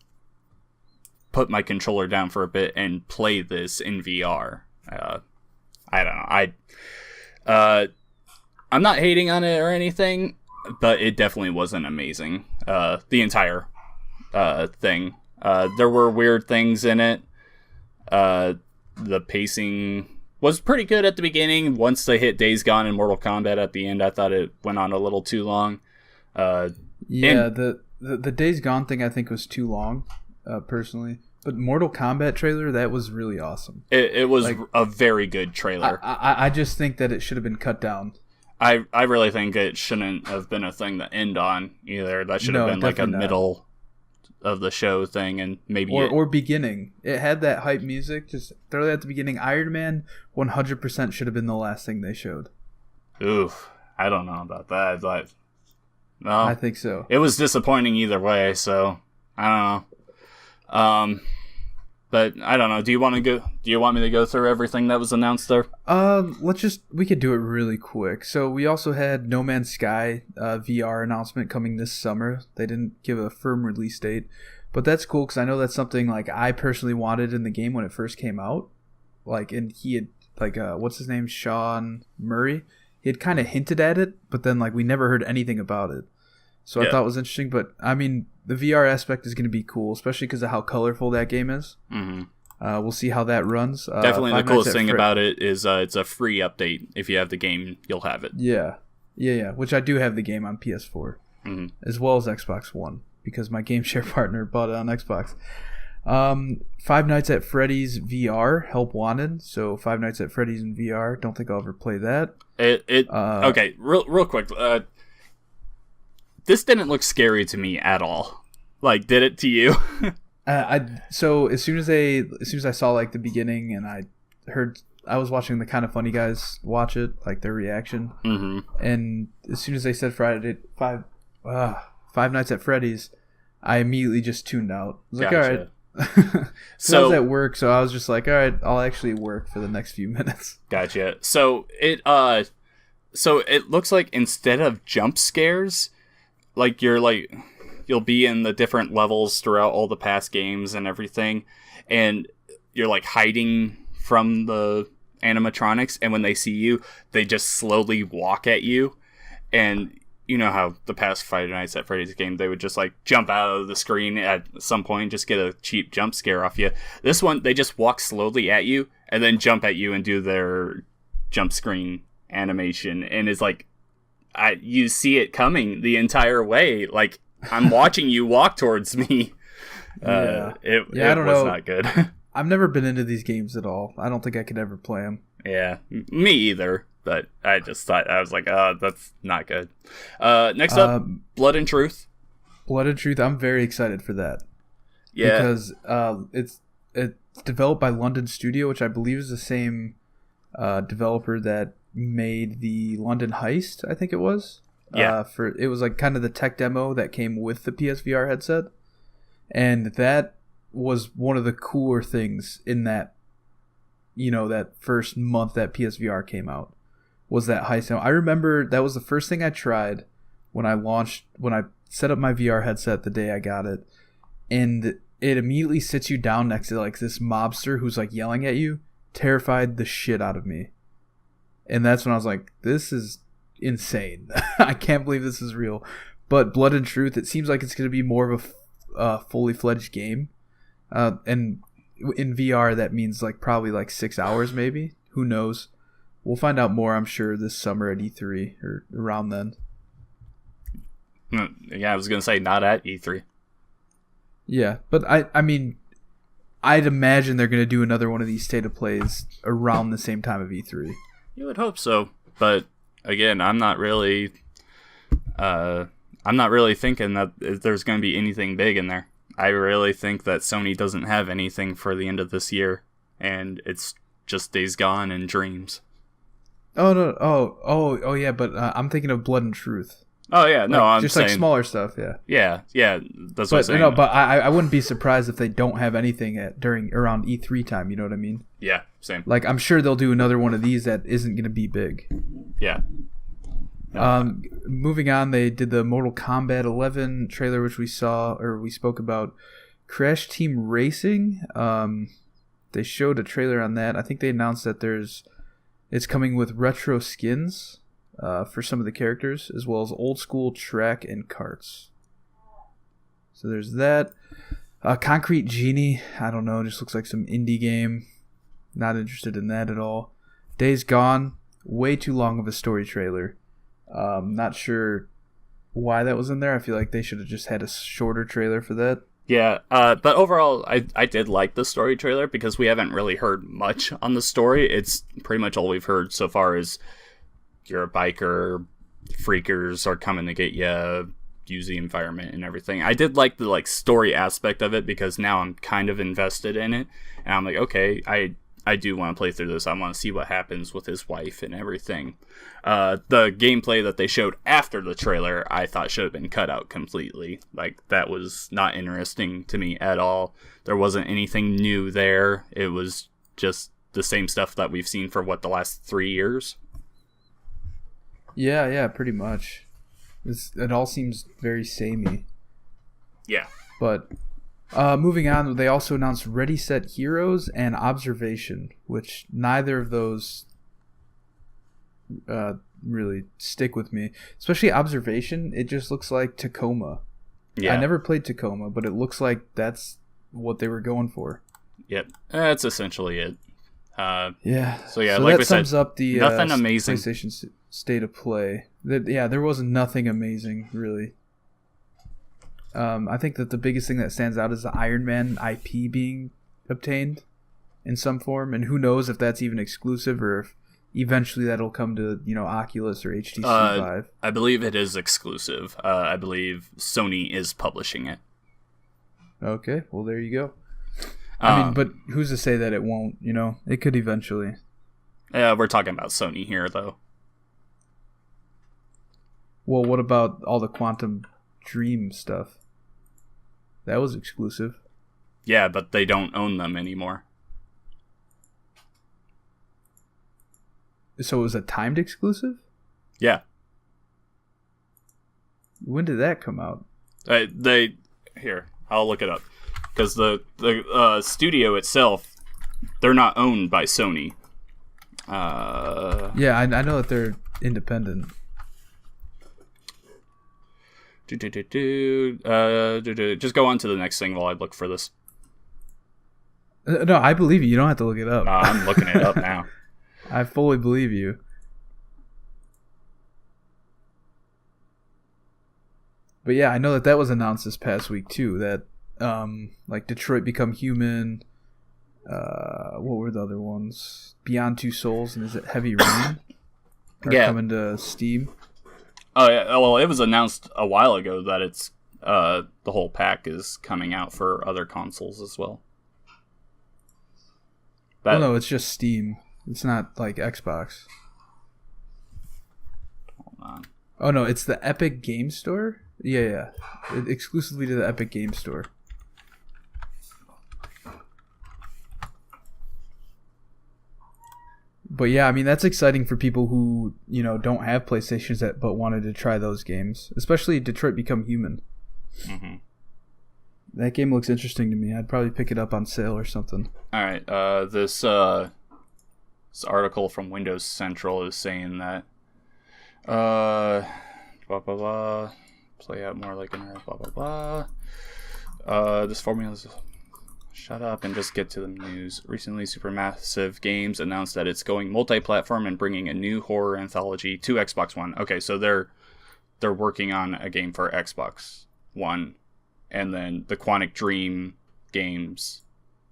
put my controller down for a bit and play this in VR. I don't know. I'm not hating on it or anything, but it definitely wasn't amazing. The entire thing. There were weird things in it. The pacing was pretty good at the beginning. Once they hit Days Gone and Mortal Kombat at the end, I thought it went on a little too long. The Days Gone thing I think was too long, personally. But Mortal Kombat trailer, that was really awesome. It was like, a very good trailer. I just think that it should have been cut down. I really think it shouldn't have been a thing to end on either. That should have been like a middle of the show thing, and maybe or beginning. It had that hype music. Just throw that at the beginning. Iron Man 100% should have been the last thing they showed. Oof, I don't know about that, but no, I think so. It was disappointing either way, so I don't know. But I don't know. Do you want me to go through everything that was announced there? We could do it really quick. So we also had No Man's Sky VR announcement coming this summer. They didn't give a firm release date, but that's cool because I know that's something like I personally wanted in the game when it first came out. Like, and he had like what's his name, Sean Murray. He had kind of hinted at it, but then like we never heard anything about it. So I thought it was interesting, but I mean, the VR aspect is going to be cool, especially because of how colorful that game is. Mm-hmm. We'll see how that runs. Definitely the coolest thing about it is it's a free update. If you have the game, you'll have it. Yeah. Which I do have the game on PS4, as well as Xbox One, because my game share partner bought it on Xbox. Five Nights at Freddy's VR, Help Wanted. So Five Nights at Freddy's in VR. Don't think I'll ever play that. Okay, real quick. This didn't look scary to me at all. Like, did it to you? So as soon as I saw like the beginning and I was watching the Kind of Funny guys watch it, like their reaction, and as soon as they said Five Nights at Freddy's, I immediately just tuned out. I was like, all right. So I was at work, so I was just like, all right, I'll actually work for the next few minutes. Gotcha. So it looks like instead of jump scares, like you'll be in the different levels throughout all the past games and everything, and you're like hiding from the animatronics, and when they see you, they just slowly walk at you. And you know how the past Five Nights at Freddy's game, they would just like jump out of the screen at some point, just get a cheap jump scare off you. This one, they just walk slowly at you and then jump at you and do their jump screen animation, and it's like you see it coming the entire way. Like, I'm watching you walk towards me. It was not good. I've never been into these games at all. I don't think I could ever play them. Yeah, me either. But I just thought, I was like, oh, that's not good. Next up, Blood and Truth. Blood and Truth, I'm very excited for that. Yeah. Because it's developed by London Studio, which I believe is the same developer that made the London Heist, I think it was. Yeah. It was like kind of the tech demo that came with the PSVR headset. And that was one of the cooler things in that, that first month that PSVR came out, was that heist. I remember that was the first thing I tried when I set up my VR headset the day I got it, and it immediately sits you down next to like this mobster who's like yelling at you. Terrified the shit out of me. And that's when I was like, this is insane. I can't believe this is real. But Blood and Truth, it seems like it's going to be more of a fully fledged game. And in VR, that means like probably like 6 hours maybe. Who knows? We'll find out more, I'm sure, this summer at E3 or around then. Yeah, I was going to say not at E3. Yeah, but I mean, I'd imagine they're going to do another one of these state of plays around the same time of E3. You would hope so, but again, I'm not really thinking that there's going to be anything big in there. I really think that Sony doesn't have anything for the end of this year, and it's just Days Gone and Dreams. Oh no! Oh yeah! But I'm thinking of Blood and Truth. Oh yeah, no, I'm just saying, like smaller stuff. Yeah. Yeah. That's what I'm saying. No, but I wouldn't be surprised if they don't have anything around E3 time. You know what I mean? Yeah, same. Like, I'm sure they'll do another one of these that isn't going to be big. Yeah. No. Moving on, they did the Mortal Kombat 11 trailer, which we spoke about. Crash Team Racing. They showed a trailer on that. I think they announced that it's coming with retro skins for some of the characters, as well as old school track and karts. So there's that. Concrete Genie. I don't know. Just looks like some indie game. Not interested in that at all. Days Gone. Way too long of a story trailer. Not sure why that was in there. I feel like they should have just had a shorter trailer for that. Yeah, but overall, I did like the story trailer because we haven't really heard much on the story. It's pretty much all we've heard so far is you're a biker, freakers are coming to get you, use the environment and everything. I did like the story aspect of it because now I'm kind of invested in it, and I'm like, okay, I do want to play through this. I want to see what happens with his wife and everything. The gameplay that they showed after the trailer, I thought should have been cut out completely. Like, that was not interesting to me at all. There wasn't anything new there. It was just the same stuff that we've seen for, the last 3 years? Yeah, pretty much. It all seems very samey. Yeah. But... moving on, they also announced Ready, Set, Heroes and Observation, which neither of those really stick with me. Especially Observation, it just looks like Tacoma. Yeah. I never played Tacoma, but it looks like that's what they were going for. Yep, that's essentially it. Yeah. So like that we sums said, up the nothing amazing. PlayStation state of play. There was nothing amazing, really. I think that the biggest thing that stands out is the Iron Man IP being obtained in some form, and who knows if that's even exclusive or if eventually that'll come to, Oculus or HTC Vive. I believe it is exclusive. I believe Sony is publishing it. Okay, well, there you go. I mean, but who's to say that it won't, It could eventually. Yeah, we're talking about Sony here, though. Well, what about all the Quantum Dream stuff? That was exclusive. Yeah, but they don't own them anymore. So it was a timed exclusive? Yeah. When did that come out? Here, I'll look it up. Because the studio itself, they're not owned by Sony. Yeah, I know that they're independent. Just go on to the next thing while I look for this. No, I believe you. You don't have to look it up. I'm looking it up now. I fully believe you. But yeah, I know that was announced this past week too. That like Detroit Become Human. What were the other ones? Beyond Two Souls, and is it Heavy Rain? Yeah, coming to Steam. Oh yeah. Well, it was announced a while ago that it's the whole pack is coming out for other consoles as well. Well, no, it's just Steam. It's not like Xbox. Hold on. Oh no, it's the Epic Game Store. Yeah. Exclusively to the Epic Game Store. But yeah, I mean, that's exciting for people who, don't have PlayStations but wanted to try those games. Especially Detroit Become Human. Mm-hmm. That game looks interesting to me. I'd probably pick it up on sale or something. All right. This article from Windows Central is saying that blah blah blah, play out more like an blah blah blah. This formula is... Shut up and just get to the news. Recently, Supermassive Games announced that it's going multi-platform and bringing a new horror anthology to Xbox One. Okay, so they're working on a game for Xbox One, and then the Quantic Dream games.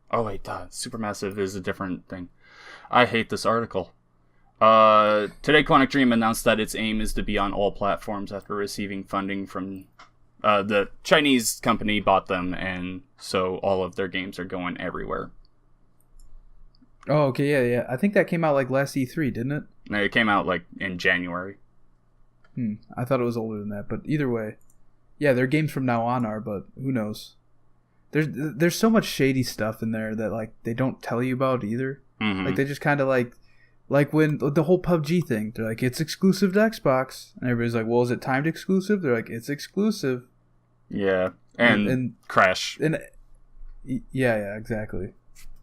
Oh wait, Supermassive is a different thing. I hate this article. Today, Quantic Dream announced that its aim is to be on all platforms after receiving funding from the Chinese company bought them, and so all of their games are going everywhere. Oh, okay, yeah. I think that came out like last E3, didn't it? No, it came out like in January. I thought it was older than that, but either way, yeah, their games from now on are, but who knows? There's so much shady stuff in there that like they don't tell you about either. Mm-hmm. Like they just kind of like when the whole PUBG thing, they're like, it's exclusive to Xbox, and everybody's like, well, is it timed exclusive? They're like, it's exclusive. Yeah, and Crash. And yeah, exactly.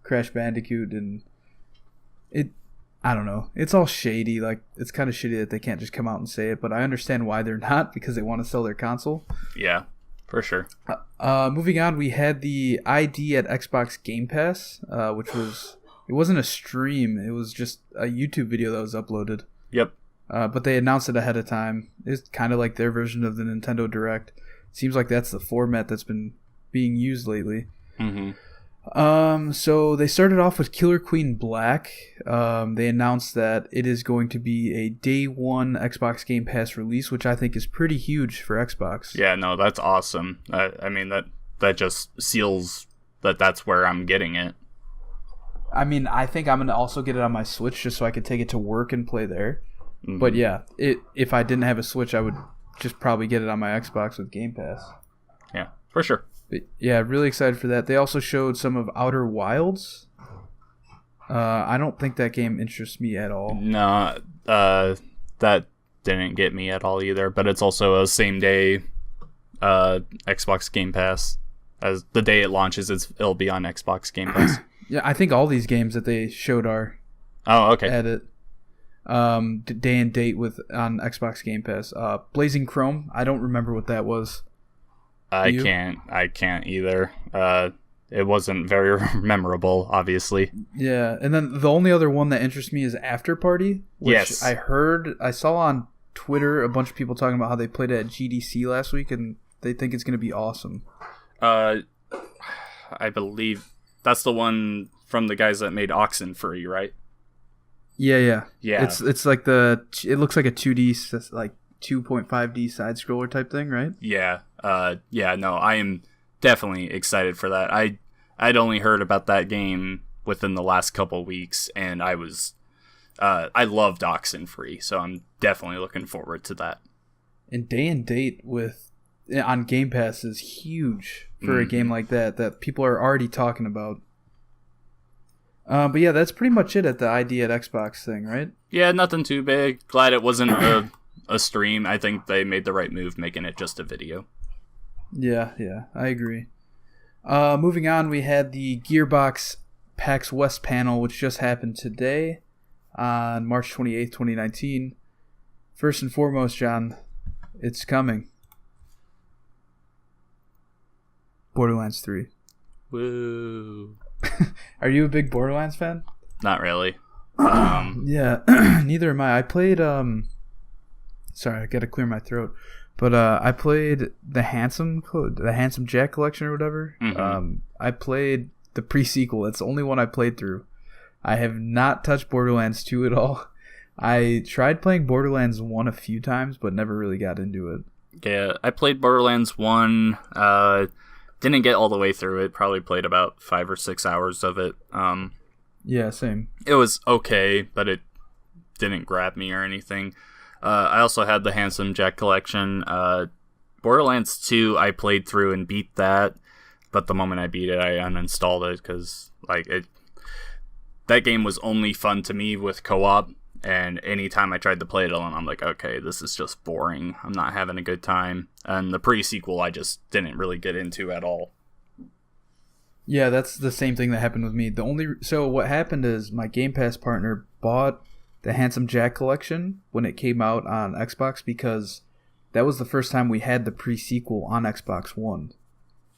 Crash Bandicoot, and I don't know. It's all shady. Like, it's kind of shitty that they can't just come out and say it, but I understand why they're not, because they want to sell their console. Yeah, for sure. Moving on, we had the ID at Xbox Game Pass, which was... It wasn't a stream. It was just a YouTube video that was uploaded. Yep. But they announced it ahead of time. It's kind of like their version of the Nintendo Direct. Seems like that's the format that's been being used lately. Mm-hmm. So they started off with Killer Queen Black. They announced that it is going to be a day one Xbox Game Pass release, which I think is pretty huge for Xbox. Yeah, no, that's awesome. I mean, that just seals that that's where I'm getting it. I mean, I think I'm going to also get it on my Switch just so I could take it to work and play there. Mm-hmm. But yeah, if I didn't have a Switch, I would just probably get it on my Xbox with Game Pass. Yeah, for sure. But yeah, really excited for that. They also showed some of Outer Wilds. I don't think that game interests me at all. No, that didn't get me at all either. But it's also a same day Xbox Game Pass. As the day it launches, it'll be on Xbox Game Pass. Yeah, I think all these games that they showed are okay. at it. Day and date on Xbox Game Pass. Blazing Chrome, I don't remember what that was. I can't either. It wasn't very memorable, obviously. Yeah, and then the only other one that interests me is After Party, which yes. I saw on Twitter a bunch of people talking about how they played it at GDC last week, and they think it's going to be awesome. I believe that's the one from the guys that made Oxenfree, right? Yeah. Yeah. It's like it looks like a 2D, like 2.5D side scroller type thing, right? Yeah. No, I am definitely excited for that. I'd only heard about that game within the last couple weeks, and I loved Oxenfree, so I'm definitely looking forward to that. And day and date on Game Pass is huge for a game like that people are already talking about. But yeah, that's pretty much it at the ID at Xbox thing, right? Yeah, nothing too big. Glad it wasn't a stream. I think they made the right move making it just a video. Yeah, I agree. Moving on, we had the Gearbox PAX West panel, which just happened today on March 28th, 2019. First and foremost, John, it's coming. Borderlands 3. Woo. Are you a big Borderlands fan? Not really. Yeah, neither am I. I played, sorry, I gotta clear my throat. But I played the Hanson Jack collection or whatever. Mm-hmm. I played the pre-sequel. That's the only one I played through. I have not touched Borderlands 2 at all. I tried playing Borderlands 1 a few times, but never really got into it. Yeah, I played Borderlands 1. Didn't get all the way through it. Probably played about 5 or 6 hours of it. Yeah, same. It was okay, but it didn't grab me or anything. I also had the Hanson Jack collection. Borderlands 2, I played through and beat that, but the moment I beat it, I uninstalled it because that game was only fun to me with co-op, and anytime I tried to play it alone, I'm like, okay, this is just boring. I'm not having a good time. And the pre-sequel, I just didn't really get into at all. Yeah, that's the same thing that happened with me. So what happened is my Game Pass partner bought the Handsome Jack collection when it came out on Xbox because that was the first time we had the pre-sequel on Xbox One.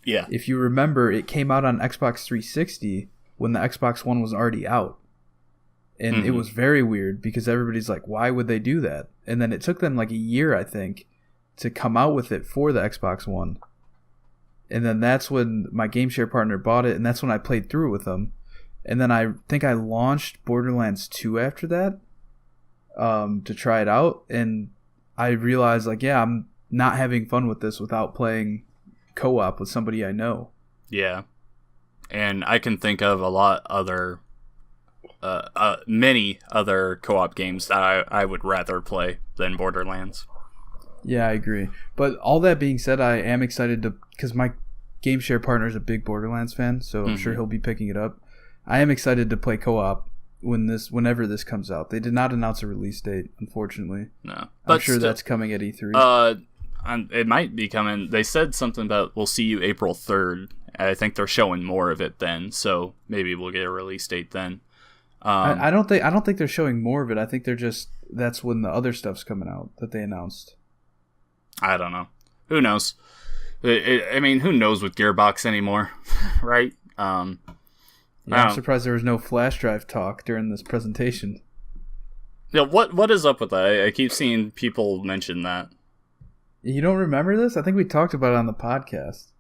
Yeah. If you remember, it came out on Xbox 360 when the Xbox One was already out. And it was very weird because everybody's like, why would they do that? And then it took them like a year, I think, to come out with it for the Xbox One. And then that's when my GameShare partner bought it, and that's when I played through it with them. And then I think I launched Borderlands 2 after that to try it out. And I realized, I'm not having fun with this without playing co-op with somebody I know. Yeah. And I can think of many other co-op games that I would rather play than Borderlands. Yeah, I agree. But all that being said, I am excited because my GameShare partner is a big Borderlands fan, so I'm sure he'll be picking it up. I am excited to play co-op whenever this comes out. They did not announce a release date, unfortunately. No, but I'm sure that's coming at E3. It might be coming. They said something about we'll see you April 3rd. I think they're showing more of it then, so maybe we'll get a release date then. I don't think they're showing more of it. I think that's when the other stuff's coming out that they announced. I don't know. Who knows? I mean, who knows with Gearbox anymore, right? I'm surprised there was no flash drive talk during this presentation. Yeah, what is up with that? I keep seeing people mention that. You don't remember this? I think we talked about it on the podcast.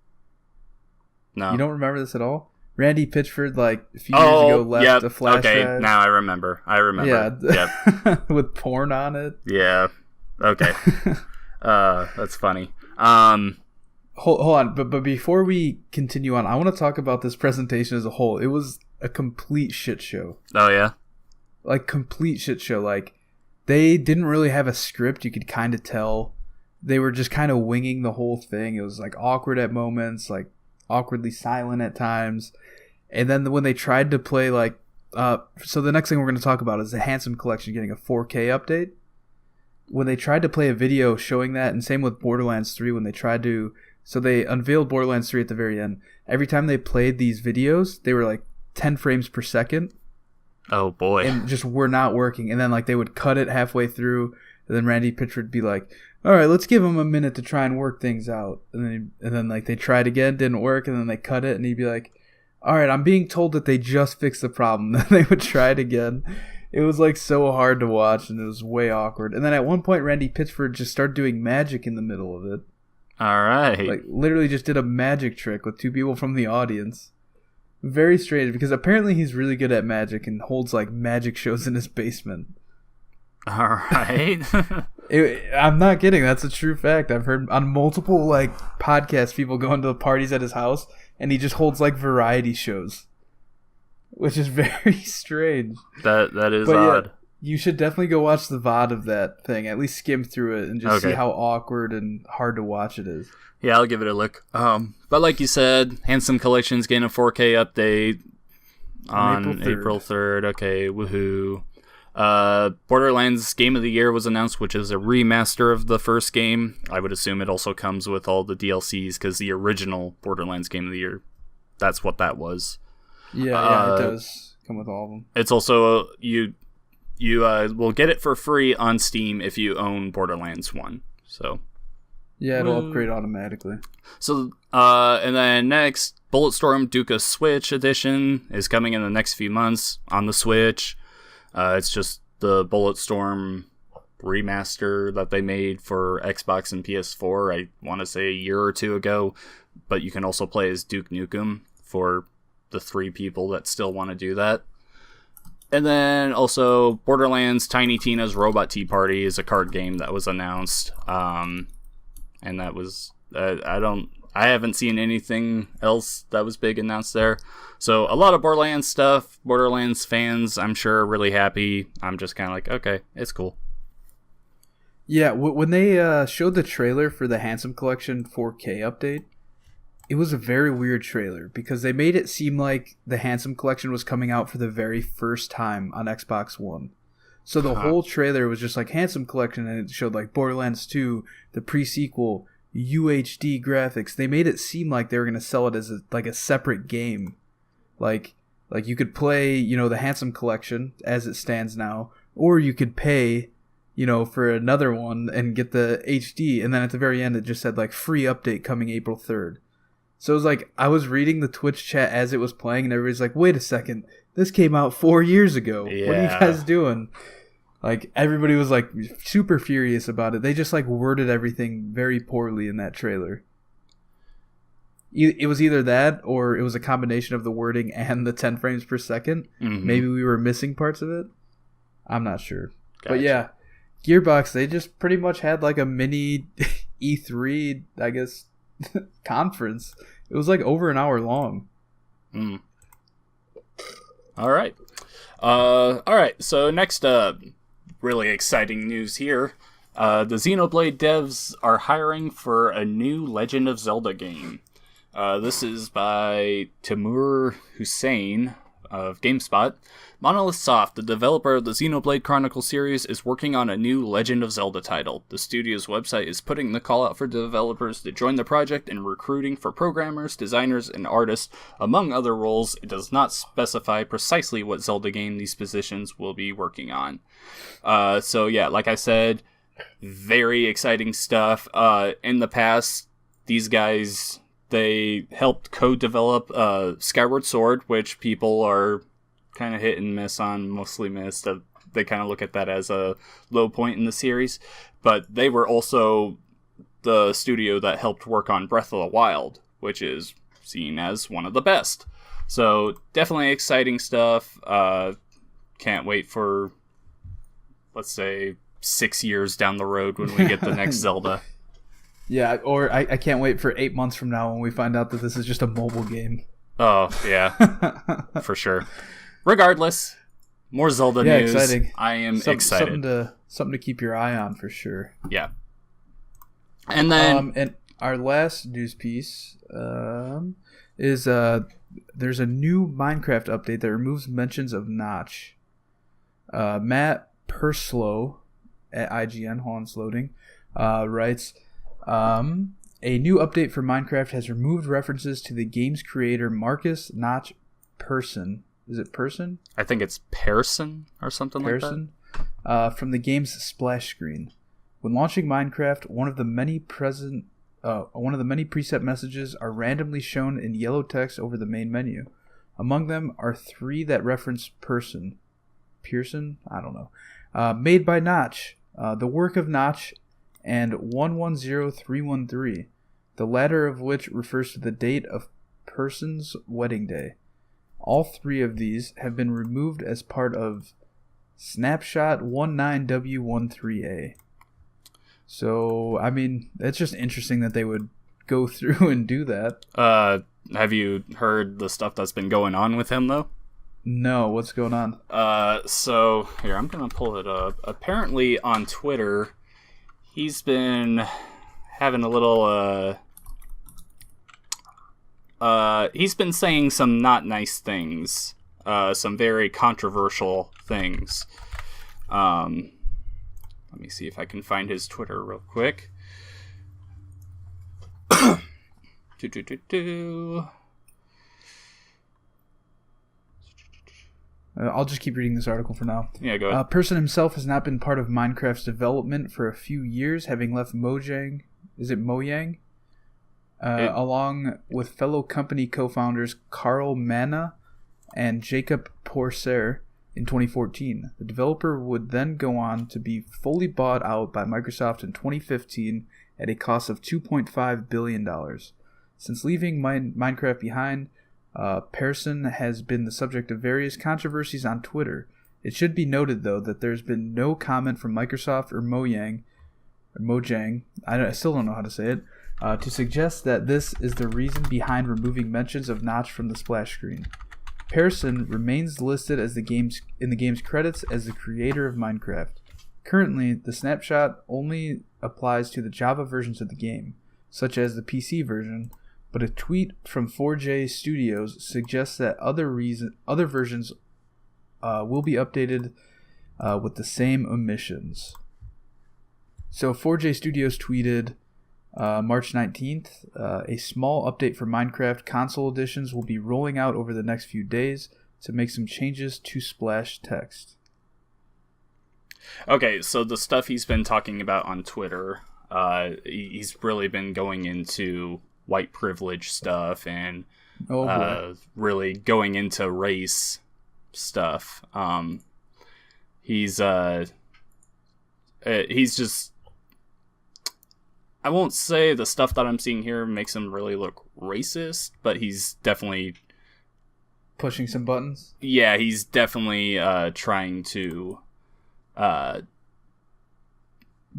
No. You don't remember this at all? Randy Pitchford, a few years ago, left a flash drive. Okay, now I remember. Yeah. Yep. With porn on it. Yeah. Okay. That's funny. Hold on, but before we continue on, I want to talk about this presentation as a whole. It was a complete shit show. Oh, yeah? Complete shit show. They didn't really have a script. You could kind of tell. They were just kind of winging the whole thing. It was, awkward at moments, awkwardly silent at times. And then when they tried to play, so the next thing we're going to talk about is the Handsome Collection getting a 4K update. When they tried to play a video showing that, and same with Borderlands 3, when they tried to... So they unveiled Borderlands 3 at the very end. Every time they played these videos, they were 10 frames per second. Oh, boy. And just were not working. And then they would cut it halfway through, and then Randy Pitchford would be like, all right, let's give him a minute to try and work things out. And then they tried again, didn't work, and then they cut it, and he'd be like, all right, I'm being told that they just fixed the problem. Then they would try it again. It was so hard to watch, and it was way awkward. And then at one point, Randy Pitchford just started doing magic in the middle of it. All right. Like, literally just did a magic trick with two people from the audience. Very strange, because apparently he's really good at magic and holds, like, magic shows in his basement. All right. I'm not kidding. That's a true fact. I've heard on multiple, like, podcasts, people going to the parties at his house, and he just holds, like, variety shows. Which is very strange. That is odd. Yeah, you should definitely go watch the VOD of that thing. At least skim through it and just see how awkward and hard to watch it is. Yeah, I'll give it a look. But like you said, Hanson Collection's getting a 4K update on April 3rd. Okay, woohoo. Borderlands Game of the Year was announced, which is a remaster of the first game. I would assume it also comes with all the DLCs, because the original Borderlands Game of the Year, that's what that was. Yeah, it does come with all of them. It's also, you will get it for free on Steam if you own Borderlands 1. So... yeah, it'll upgrade automatically. So, and then next, Bulletstorm Duca Switch Edition is coming in the next few months on the Switch. It's just the Bulletstorm remaster that they made for Xbox and PS4, I want to say a year or two ago. But you can also play as Duke Nukem for the 3 people that still want to do that. And then also, Borderlands Tiny Tina's Robot Tea Party is a card game that was announced. And that was, I haven't seen anything else that was big announced there. So a lot of Borderlands stuff. Borderlands fans, I'm sure, are really happy. I'm just kind of like, okay, it's cool. Yeah, when they showed the trailer for the Hanson Collection 4K update, it was a very weird trailer because they made it seem like the Hanson Collection was coming out for the very first time on Xbox One. So the whole trailer was just like Hanson Collection, and it showed like Borderlands 2, the pre-sequel, UHD graphics. They made it seem like they were going to sell it as a separate game. Like you could play, the Hanson Collection as it stands now, or you could pay, for another one and get the HD. And then at the very end, it just said like free update coming April 3rd. So it was like, I was reading the Twitch chat as it was playing, and everybody's like, wait a second, this came out 4 years ago. Yeah. What are you guys doing? Like, everybody was, like, super furious about it. They just, like, worded everything very poorly in that trailer. It was either that, or it was a combination of the wording and the 10 frames per second. Mm-hmm. Maybe we were missing parts of it. I'm not sure. Gotcha. But, yeah, Gearbox, they just pretty much had, like, a mini E3, I guess, conference. It was, like, over an hour long. Mm. All right. All right, so next up... really exciting news here. The Xenoblade devs are hiring for a new Legend of Zelda game. This is by Timur Hussein of GameSpot. Monolith Soft, the developer of the Xenoblade Chronicles series, is working on a new Legend of Zelda title. The studio's website is putting the call out for developers to join the project and recruiting for programmers, designers, and artists. Among other roles, it does not specify precisely what Zelda game these positions will be working on. So yeah, like I said, very exciting stuff. In the past, these guys, they helped co-develop Skyward Sword, which people are kind of hit and miss on, mostly missed. They kind of look at that as a low point in the series. But they were also the studio that helped work on Breath of the Wild, which is seen as one of the best. So definitely exciting stuff. Can't wait for, let's say, 6 years down the road when we get the next Zelda. Yeah, or I can't wait for 8 months from now when we find out that this is just a mobile game. Oh, yeah. For sure. Regardless, more Zelda news. Exciting. I am excited. Something to keep your eye on for sure. Yeah. And then... and our last news piece is there's a new Minecraft update that removes mentions of Notch. Matt Purslow at IGN, hold on, it's loading, writes... a new update for Minecraft has removed references to the game's creator Marcus Notch Persson. Is it Persson? I think it's Persson or something Persson, like that. From the game's splash screen. When launching Minecraft, one of the many preset messages are randomly shown in yellow text over the main menu. Among them are 3 that reference Persson. Pearson? I don't know. Made by Notch. The work of Notch and 110313. the latter of which refers to the date of person's wedding day. All 3 of these have been removed as part of Snapshot 19W13A. So, I mean, it's just interesting that they would go through and do that. Have you heard the stuff that's been going on with him, though? No, what's going on? So, here, I'm gonna pull it up. Apparently, on Twitter, he's been having a little, he's been saying some not nice things. Some very controversial things. Let me see if I can find his Twitter real quick. I'll just keep reading this article for now. Yeah, go ahead. Person himself has not been part of Minecraft's development for a few years, having left Mojang. Is it Mojang? Along with fellow company co-founders Carl Manna and Jacob Porser in 2014. The developer would then go on to be fully bought out by Microsoft in 2015 at a cost of $2.5 billion. Since leaving Minecraft behind, Persson has been the subject of various controversies on Twitter. It should be noted, though, that there's been no comment from Microsoft or Mojang, I still don't know how to say it, to suggest that this is the reason behind removing mentions of Notch from the splash screen. Persson remains listed as in the game's credits as the creator of Minecraft. Currently, the snapshot only applies to the Java versions of the game, such as the PC version, but a tweet from 4J Studios suggests that other versions will be updated with the same omissions. So 4J Studios tweeted March 19th, a small update for Minecraft console editions will be rolling out over the next few days to make some changes to splash text. Okay, so the stuff he's been talking about on Twitter, he's really been going into white privilege stuff and really going into race stuff. He's just, I won't say the stuff that I'm seeing here makes him really look racist, but he's definitely pushing some buttons. Yeah, he's definitely trying to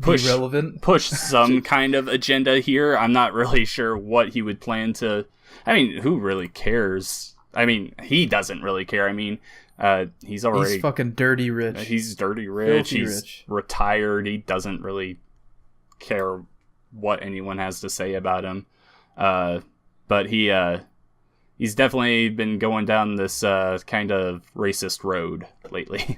push some kind of agenda here. I'm not really sure what he would plan to. I mean, who really cares? I mean, he doesn't really care. I mean, he's fucking dirty rich. He's dirty rich. Filthy he's rich. Retired. He doesn't really care what anyone has to say about him. But he's definitely been going down this kind of racist road lately.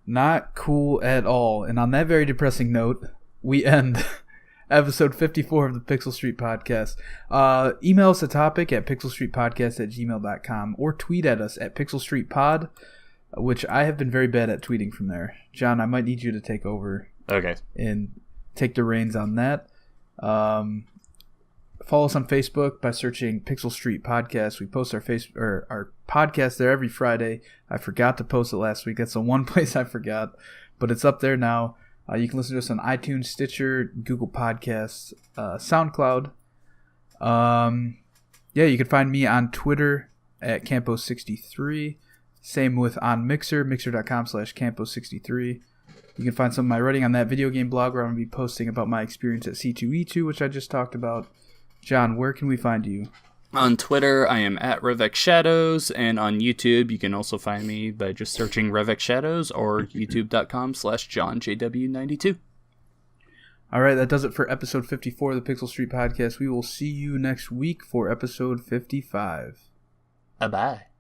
Not cool at all. And on that very depressing note, we end episode 54 of the Pixel Street Podcast. Email us a topic at pixelstreetpodcast@gmail.com or tweet at us at pixelstreetpod, which I have been very bad at tweeting from there. John, I might need you to take over. Okay. And take the reins on that. Follow us on Facebook by searching Pixel Street Podcast. We post our podcast there every Friday. I forgot to post it last week. That's the one place I forgot, but it's up there now. You can listen to us on iTunes, Stitcher, Google Podcasts, SoundCloud. You can find me on Twitter at Campo63. Same with on Mixer, mixer.com/Campo63. You can find some of my writing on that video game blog where I'm going to be posting about my experience at C2E2, which I just talked about. John, where can we find you? On Twitter, I am at RevexShadows, and on YouTube, you can also find me by just searching RevexShadows or youtube.com/JohnJW92. All right, that does it for episode 54 of the Pixel Street Podcast. We will see you next week for episode 55. Bye-bye.